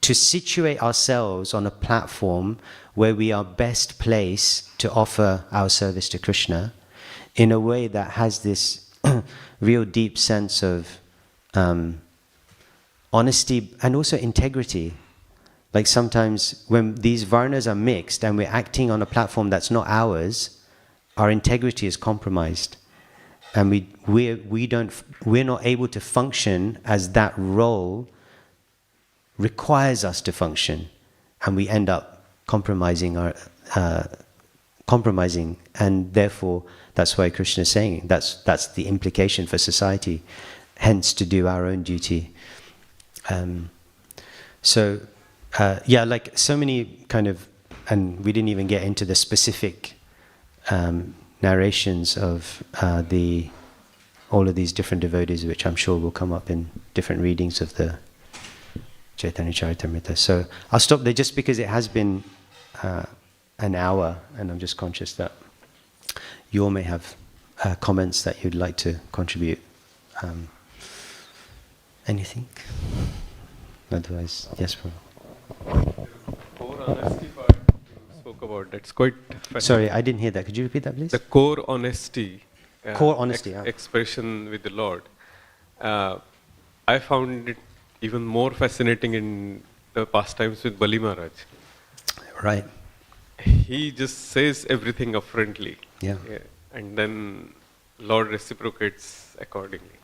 S1: to situate ourselves on a platform where we are best placed to offer our service to Krishna in a way that has this real deep sense of honesty and also integrity. Like sometimes when these varnas are mixed and we're acting on a platform that's not ours, our integrity is compromised, and we're not able to function as that role requires us to function, and we end up compromising and therefore that's why Krishna is saying that's the implication for society, hence to do our own duty. Yeah, like so many kind of, and we didn't even get into the specific narrations of the all of these different devotees, which I'm sure will come up in different readings of the Caitanya-Caritāmṛta. So I'll stop there just because it has been an hour, and I'm just conscious that you all may have comments that you'd like to contribute. Anything? Otherwise, yes, bro.
S3: Core honesty part you spoke about, that's quite fascinating.
S1: Sorry, I didn't hear that. Could you repeat that, please?
S3: The core honesty.
S1: Core honesty, yeah.
S3: Expression with the Lord. I found it even more fascinating in the pastimes with Bali Maharaj.
S1: Right.
S3: He just says everything upfrontly.
S1: Yeah.
S3: And then Lord reciprocates accordingly.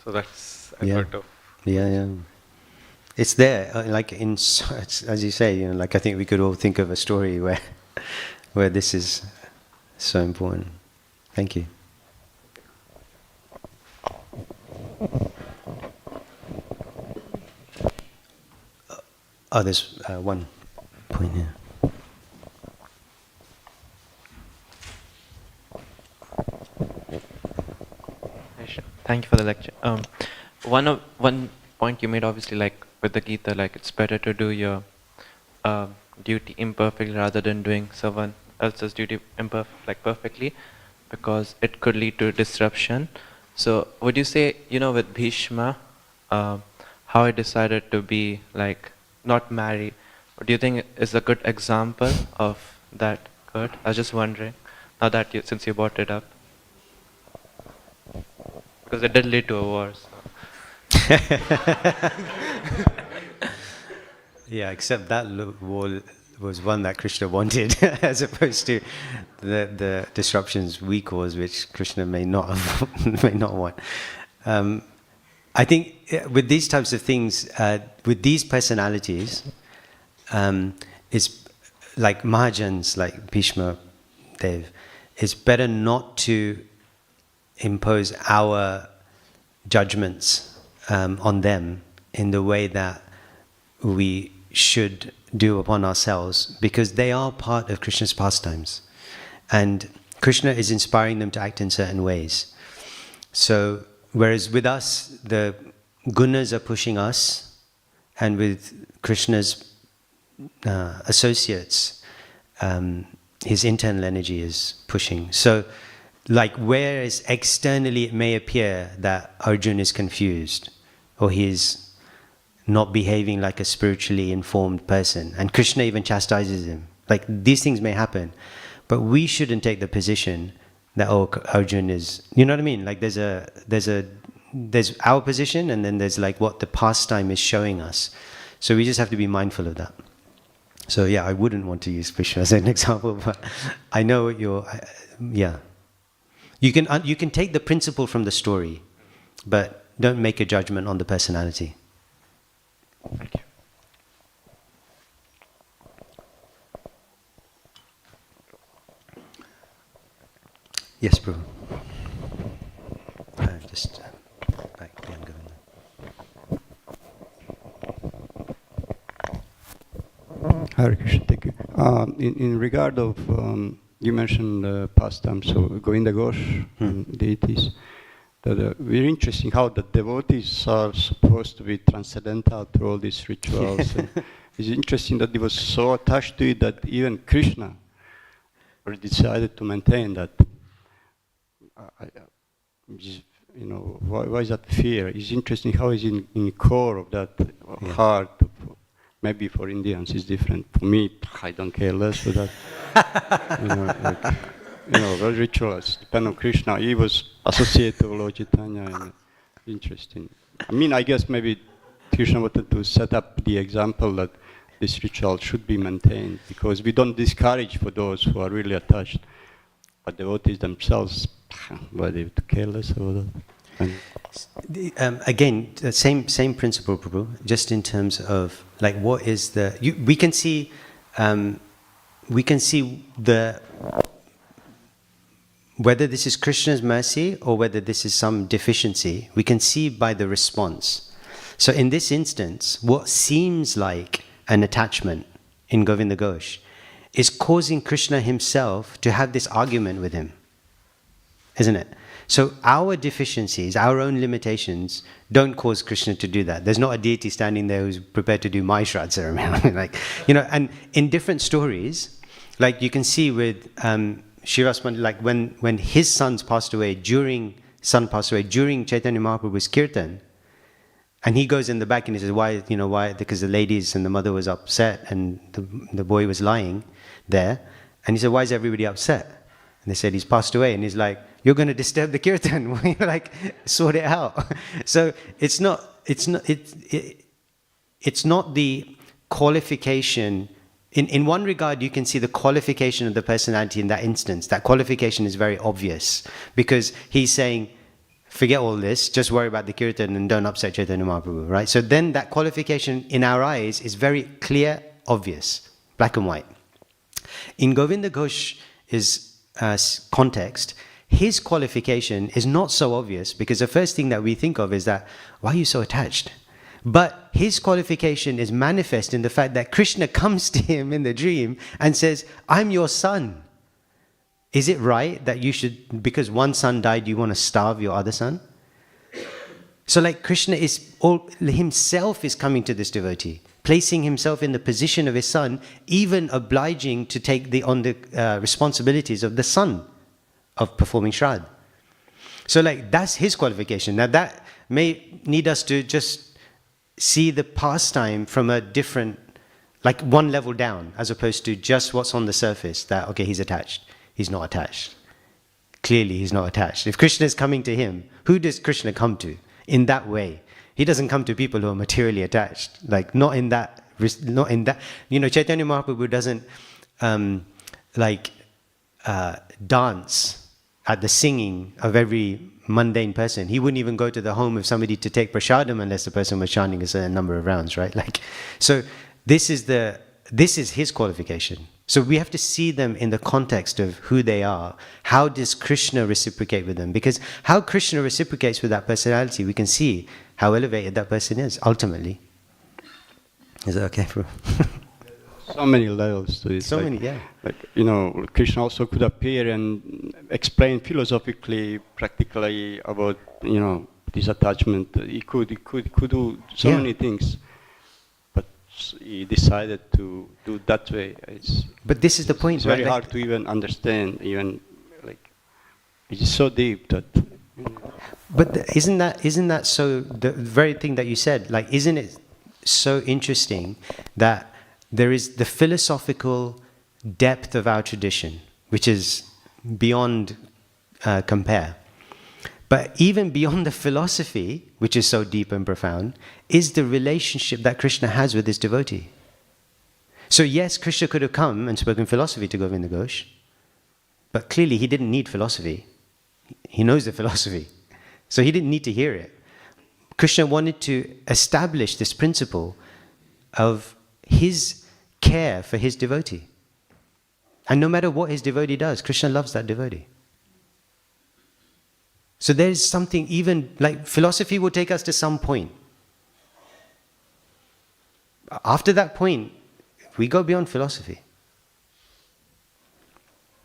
S3: So that's a
S1: Yeah.
S3: part of...
S1: Yeah. It's there, like as you say, you know, like I think we could all think of a story where this is so important. Thank you. Oh, there's one point here.
S6: Thank you for the lecture. One point you made, obviously, like with the Gita, like it's better to do your duty imperfectly rather than doing someone else's duty perfectly, because it could lead to disruption. So would you say, with Bhishma, how he decided to be like not marry, do you think is a good example of that good? I was just wondering, now that since you brought it up, because it did lead to a war. So.
S1: Yeah, except that war was one that Krishna wanted, as opposed to the disruptions we cause, which Krishna may not want. I think with these types of things, with these personalities, it's like Mahajans, like Bhishma, Dev. It's better not to impose our judgments on them in the way that we should do upon ourselves, because they are part of Krishna's pastimes, and Krishna is inspiring them to act in certain ways. So whereas with us the gunas are pushing us, and with Krishna's associates his internal energy is pushing. So like whereas externally it may appear that Arjuna is confused, or he is not behaving like a spiritually informed person, and Krishna even chastises him. Like these things may happen, but we shouldn't take the position that Arjuna is. You know what I mean? Like there's our position, and then there's like what the pastime is showing us. So we just have to be mindful of that. So yeah, I wouldn't want to use Krishna as an example, but I know what you're. Yeah, you can take the principle from the story, but don't make a judgment on the personality.
S6: Thank you.
S1: Yes, bro. Just back again,
S7: Hare Krishna, thank you. In regard of, you mentioned pastimes, so Govinda Ghosh, deities, that very interesting how the devotees are supposed to be transcendental through all these rituals. And it's interesting that he was so attached to it that even Krishna decided to maintain that. Why is that fear? It's interesting how it's in core of that heart. Maybe for Indians it's different. For me, I don't care less for that. Those rituals depend on Krishna. He was associated with Lord Chaitanya, and interesting. I guess maybe Krishna wanted to set up the example that this ritual should be maintained, because we don't discourage for those who are really attached. But devotees themselves, why they have to care less about that?
S1: Again, the same principle, Prabhu. Just in terms of like, what is the? We can see the whether this is Krishna's mercy or whether this is some deficiency. We can see by the response. So in this instance, what seems like an attachment in Govinda Ghosh is causing Krishna himself to have this argument with him, isn't it? So our deficiencies, our own limitations, don't cause Krishna to do that. There's not a deity standing there who's prepared to do my Shraddha ceremony. Like, and in different stories, like you can see with Shirasmani, like when his son passed away during Chaitanya Mahaprabhu's kirtan, and he goes in the back and he says, why? Because the ladies and the mother was upset and the boy was lying there. And he said, why is everybody upset? And they said, he's passed away. And he's like, you're going to disturb the kirtan. Like, sort it out. So it's not the qualification. In one regard, you can see the qualification of the personality in that instance. That qualification is very obvious because he's saying, forget all this, just worry about the kirtan and don't upset Chaitanya Mahaprabhu, right? So then that qualification in our eyes is very clear, obvious, black and white. In Govinda Ghosh's context, his qualification is not so obvious because the first thing that we think of is that, why are you so attached? But his qualification is manifest in the fact that Krishna comes to him in the dream and says, I'm your son. Is it right that you should, because one son died, you want to starve your other son? So like Krishna himself is coming to this devotee, placing himself in the position of his son, even obliging to take on the responsibilities of the son of performing Shraddha. So like that's his qualification. Now that may need us to just see the pastime from a different, like one level down, as opposed to just what's on the surface, that, okay, he's attached. He's not attached. Clearly he's not attached. If Krishna is coming to him, who does Krishna come to in that way? He doesn't come to people who are materially attached. Like not in that. Chaitanya Mahaprabhu doesn't dance at the singing of every mundane person. He wouldn't even go to the home of somebody to take prasadam unless the person was chanting a certain number of rounds, right? So this is his qualification. So we have to see them in the context of who they are. How does Krishna reciprocate with them? Because how Krishna reciprocates with that personality, we can see how elevated that person is, ultimately. Is that okay?
S7: So many levels to it.
S1: So many, yeah.
S7: Krishna also could appear and explain philosophically, practically about, this attachment. He could do so many things. He decided to do that way.
S1: But this is the point,
S7: it's very hard to even understand. It's so deep that.
S1: But isn't that so? The very thing that you said, isn't it so interesting that there is the philosophical depth of our tradition, which is beyond compare. But even beyond the philosophy, which is so deep and profound, is the relationship that Krishna has with his devotee. So yes, Krishna could have come and spoken philosophy to Govinda Ghosh, but clearly he didn't need philosophy. He knows the philosophy. So he didn't need to hear it. Krishna wanted to establish this principle of his care for his devotee. And no matter what his devotee does, Krishna loves that devotee. So there is something, even like philosophy will take us to some point. After that point, we go beyond philosophy.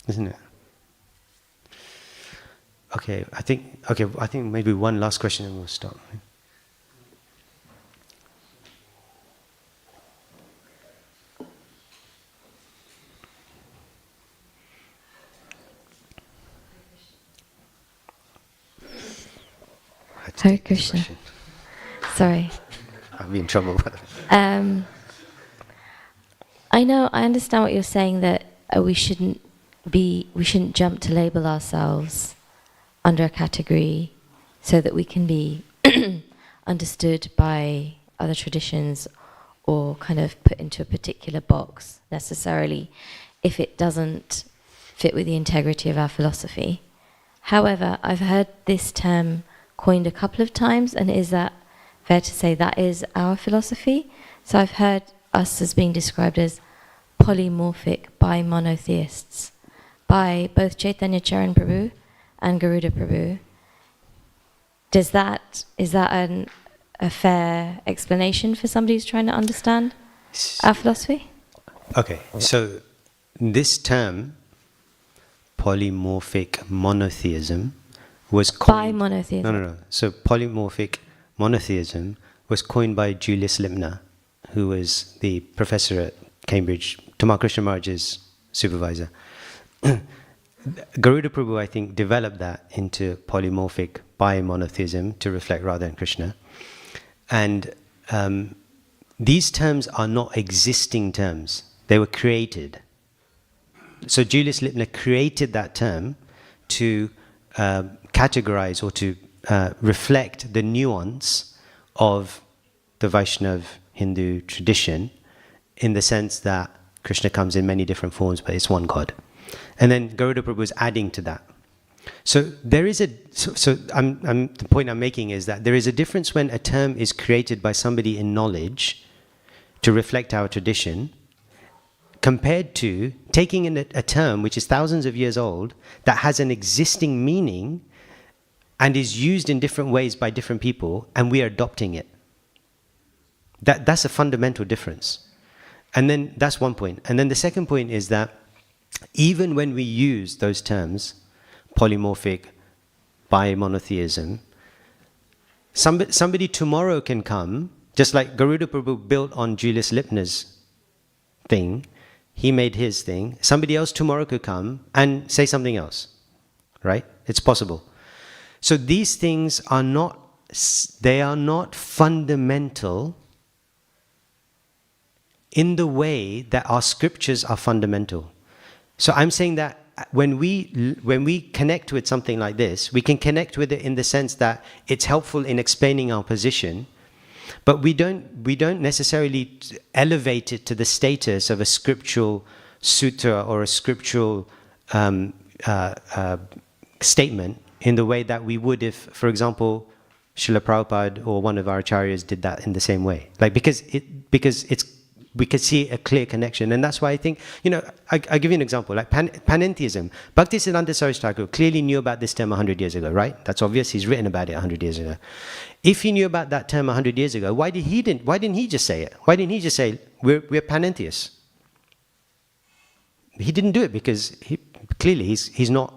S1: Isn't it? Okay, I think maybe one last question and we'll stop.
S8: Hare Krishna. Sorry.
S1: I'll be in trouble.
S8: I understand what you're saying, that we shouldn't jump to label ourselves under a category so that we can be understood by other traditions or kind of put into a particular box necessarily if it doesn't fit with the integrity of our philosophy. However, I've heard this term coined a couple of times, and is that fair to say that is our philosophy? So I've heard us as being described as polymorphic by monotheists, by both Caitanya-Caritāmṛta Prabhu and Garuda Prabhu. Is that a fair explanation for somebody who's trying to understand our philosophy?
S1: Okay, so this term, polymorphic monotheism, was coined...
S8: By monotheism.
S1: No. So polymorphic monotheism was coined by Julius Lipner, who was the professor at Cambridge, Tamal Krishna Maharaj's supervisor. Garuda Prabhu, I think, developed that into polymorphic bi-monotheism to reflect Radha and Krishna. And these terms are not existing terms. They were created. So Julius Lipner created that term to categorize or to reflect the nuance of the Vaishnav Hindu tradition, in the sense that Krishna comes in many different forms, but it's one God. And then Garuda Prabhu is adding to that. So there is the point I'm making is that there is a difference when a term is created by somebody in knowledge to reflect our tradition, compared to taking in a term which is thousands of years old, that has an existing meaning and is used in different ways by different people, and we are adopting it. That's a fundamental difference. And then that's one point. And then the second point is that even when we use those terms, polymorphic, bi-monotheism, somebody tomorrow can come, just like Garuda Prabhu built on Julius Lipner's thing, he made his thing, somebody else tomorrow could come and say something else, right? It's possible. So these things are not, they are not fundamental in the way that our scriptures are fundamental. So I'm saying that when we connect with something like this, we can connect with it in the sense that it's helpful in explaining our position, but we don't necessarily elevate it to the status of a scriptural sutra or a scriptural statement in the way that we would if, for example, Srila Prabhupada or one of our acharyas did that in the same way. Like because we could see a clear connection, and that's why I think, I give you an example, like panentheism. Bhaktisiddhanta Saraswati Thakur clearly knew about this term 100 years ago, right? That's obvious, he's written about it 100 years ago. If he knew about that term 100 years ago, why didn't he just say it? Why didn't he just say, we're panentheists? He didn't do it because clearly he's not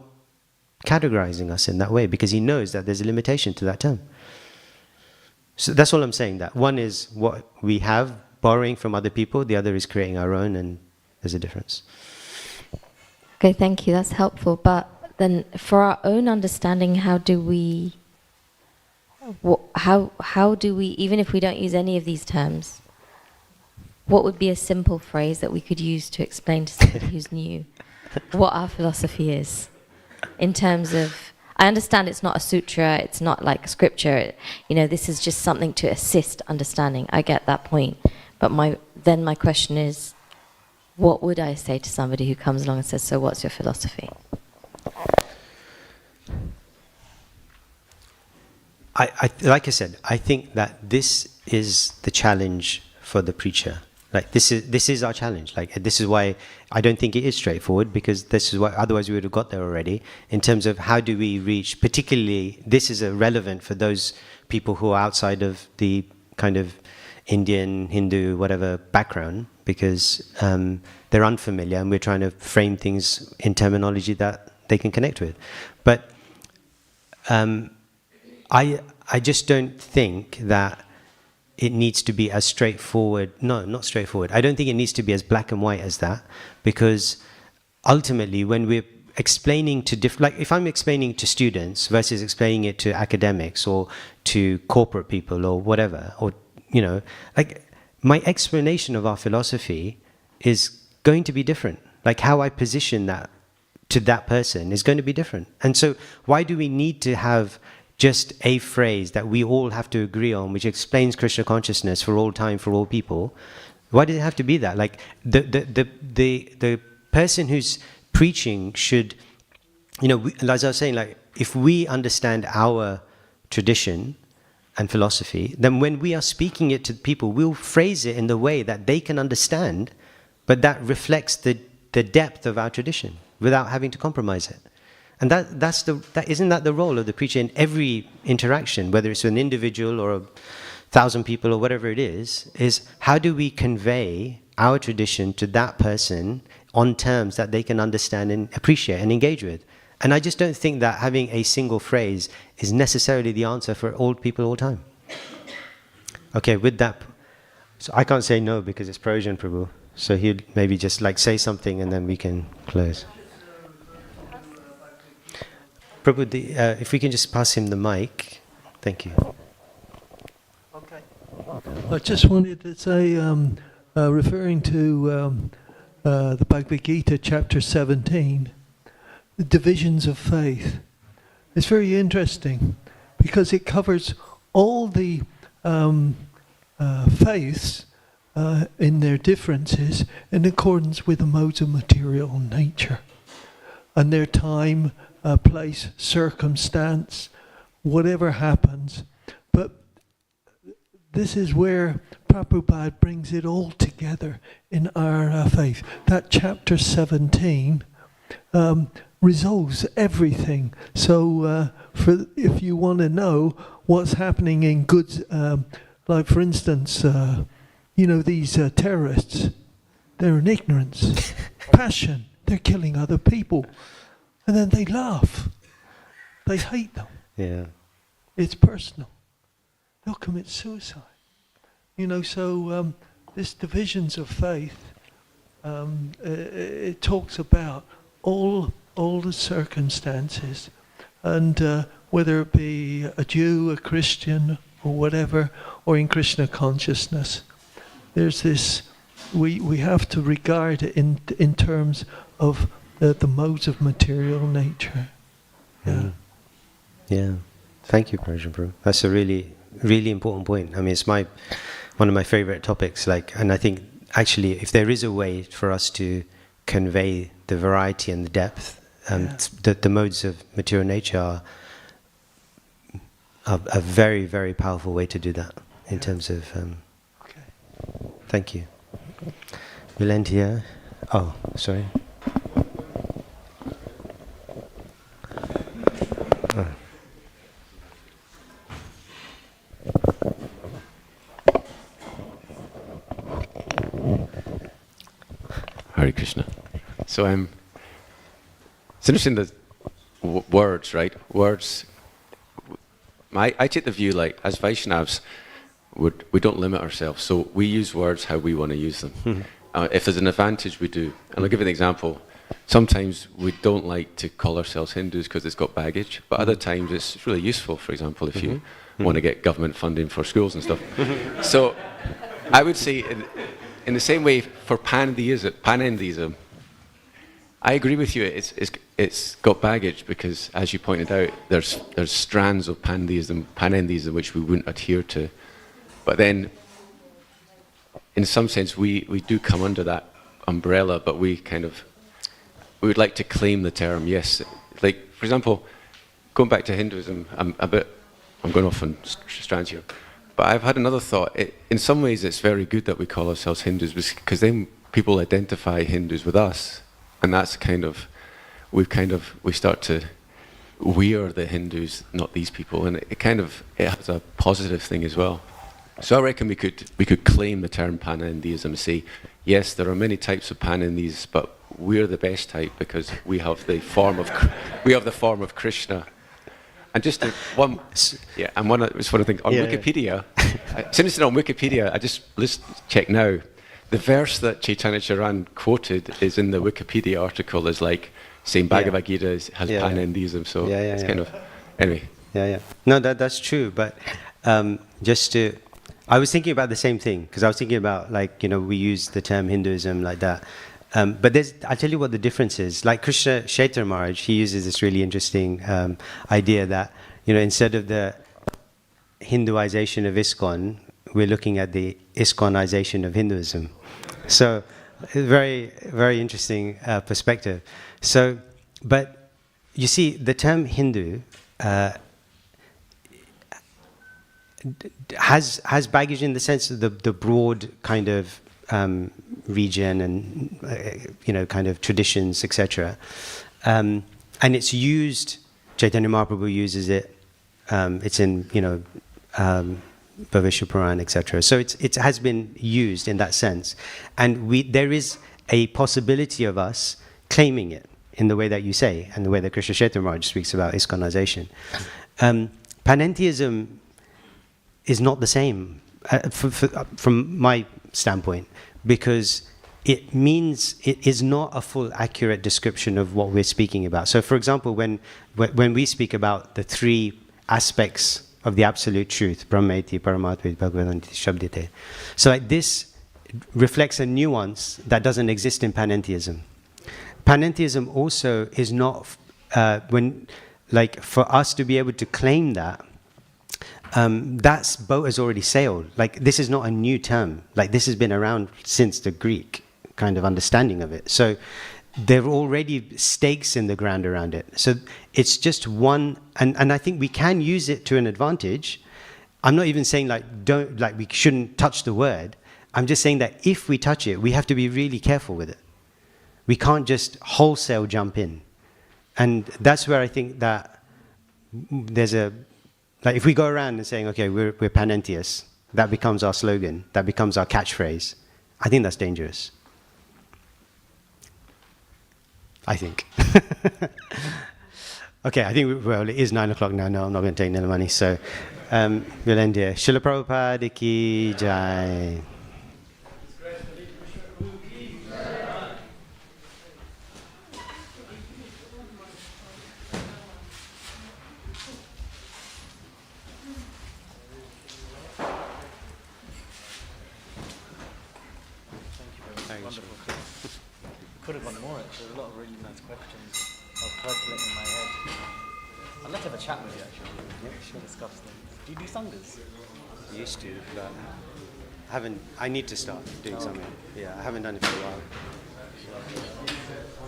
S1: categorizing us in that way, because he knows that there's a limitation to that term. So that's all I'm saying, that one is what we have, borrowing from other people, the other is creating our own, and there's a difference.
S8: Okay, thank you, that's helpful. But then for our own understanding, how do we, even if we don't use any of these terms, what would be a simple phrase that we could use to explain to somebody who's new what our philosophy is? In terms of, I understand it's not a sutra, it's not like scripture, this is just something to assist understanding. I get that point. But my question is, what would I say to somebody who comes along and says, so what's your philosophy?
S1: Like I said, I think that this is the challenge for the preacher. Like this is our challenge. Like this is why I don't think it is straightforward, because this is why otherwise we would have got there already. In terms of how do we reach, particularly this is relevant for those people who are outside of the kind of Indian, Hindu, whatever background, because they're unfamiliar, and we're trying to frame things in terminology that they can connect with. But I just don't think that it needs to be as straightforward. No, not straightforward. I don't think it needs to be as black and white as that, because ultimately when we're explaining to like if I'm explaining to students versus explaining it to academics or to corporate people or whatever, or like my explanation of our philosophy is going to be different. Like how I position that to that person is going to be different. And so why do we need to have just a phrase that we all have to agree on, which explains Krishna consciousness for all time, for all people? Why does it have to be that? Like the person who's preaching should, as I was saying, like if we understand our tradition and philosophy, then when we are speaking it to people, we'll phrase it in the way that they can understand, but that reflects the depth of our tradition without having to compromise it. And isn't that the role of the preacher in every interaction, whether it's an individual or 1,000 people or whatever it is how do we convey our tradition to that person on terms that they can understand and appreciate and engage with? And I just don't think that having a single phrase is necessarily the answer for all people all the time. Okay, with that, so I can't say no because it's Prayojan Prabhu. So he'd maybe just like say something and then we can close. Prabhu, if we can just pass him the mic. Thank you.
S9: Okay. I just wanted to say, referring to the Bhagavad Gita, chapter 17, the divisions of faith. It's very interesting because it covers all the faiths in their differences in accordance with the modes of material nature and their time, place, circumstance, whatever happens. But this is where Prabhupada brings it all together in our faith. That chapter 17 resolves everything. So if you want to know what's happening in goods, like for instance, these terrorists, they're in ignorance, passion, they're killing other people. And then they laugh. They hate them.
S1: Yeah.
S9: It's personal. They'll commit suicide. So this divisions of faith, it talks about all the circumstances, and whether it be a Jew, a Christian, or whatever, or in Krishna consciousness, there's this. We have to regard it in terms of the modes of material nature. Yeah.
S1: Yeah. Thank you, Prayojan Prabhu. That's a really, really important point. I mean, it's one of my favorite topics. And I think actually, if there is a way for us to convey the variety and the depth, the modes of material nature are a very, very powerful way to do that in terms of. Thank you. We'll end here. Oh, sorry.
S10: Hare Krishna. So it's interesting that words, right? Words. I take the view like as Vaishnavas, we don't limit ourselves, so we use words how we want to use them. If there's an advantage, we do. And I'll give you an example. Sometimes we don't like to call ourselves Hindus because it's got baggage, but other times it's really useful. For example, if you want to get government funding for schools and stuff. So I would say, in the same way, for panentheism, I agree with you. It's got baggage because, as you pointed out, there's strands of panentheism which we wouldn't adhere to. But then, in some sense, we do come under that umbrella, but we would like to claim the term, yes. Like, for example, going back to Hinduism, I'm going off on strands here. But I've had another thought. In some ways, it's very good that we call ourselves Hindus because then people identify Hindus with us. And that's we start to, we are the Hindus, not these people. And it has a positive thing as well. So I reckon we could claim the term panentheism and say, yes, there are many types of panentheists, but we're the best type because we have the form of Krishna. And just one of the things on Wikipedia. It's interesting on Wikipedia. I just check now. The verse that Caitanya-Caritāmṛta quoted is in the Wikipedia article as like saying Bhagavad Gita has panentheism. So it's anyway.
S1: Yeah. No, that's true. But I was thinking about the same thing because I was thinking about we use the term Hinduism like that. But I'll tell you what the difference is. Like Krishna Kshetra Maharaj, he uses this really interesting idea that, instead of the Hinduization of ISKCON, we're looking at the ISKCONization of Hinduism. So, very, very interesting perspective. So, but you see, the term Hindu has baggage in the sense of the broad kind of region and kind of traditions, etc. And it's used. Chaitanya Mahaprabhu uses it. It's in Bhavishya Puran, etc. So it has been used in that sense, and there is a possibility of us claiming it. in the way that you say, and the way that Krishna Chaitanya Maharaj speaks about ISKCONization. Panentheism is not the same from my standpoint, because it means it is not a full accurate description of what we're speaking about. So for example, when we speak about the three aspects of the absolute truth, Brahmeti, Paramatmeti, Bhagavanti, Shabdite, so like this reflects a nuance that doesn't exist in panentheism. Panentheism also is not, for us to be able to claim that, that boat has already sailed. Like, this is not a new term. Like, this has been around since the Greek kind of understanding of it. So there are already stakes in the ground around it. So it's just one, and I think we can use it to an advantage. I'm not even saying we shouldn't touch the word. I'm just saying that if we touch it, we have to be really careful with it. We can't just wholesale jump in. And that's where I think that there's if we go around and saying, okay, we're panentheous, that becomes our slogan, that becomes our catchphrase, I think that's dangerous. I think. Okay, I think, it is 9 o'clock now. No, I'm not going to take any money. So we'll end here. Srila Prabhupada ki jai.
S5: Could have gone more, actually. There's a lot of really nice questions. I was percolating in my head. I'd like to have a chat with you, actually. Yeah, sure. Discuss things. Do you do sanghas?
S1: I used to, but I need to start doing something. Yeah, I haven't done it for a while.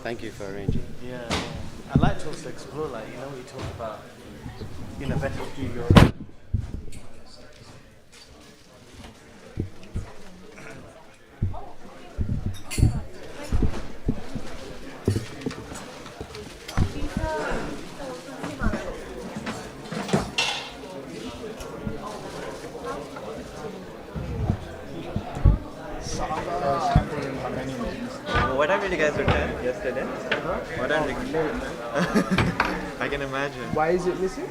S1: Thank you for arranging.
S5: Yeah. I'd like to also explore, you talk about being a better through your...
S6: What time did you guys return yesterday? What time did you... I can imagine.
S11: Why is it missing?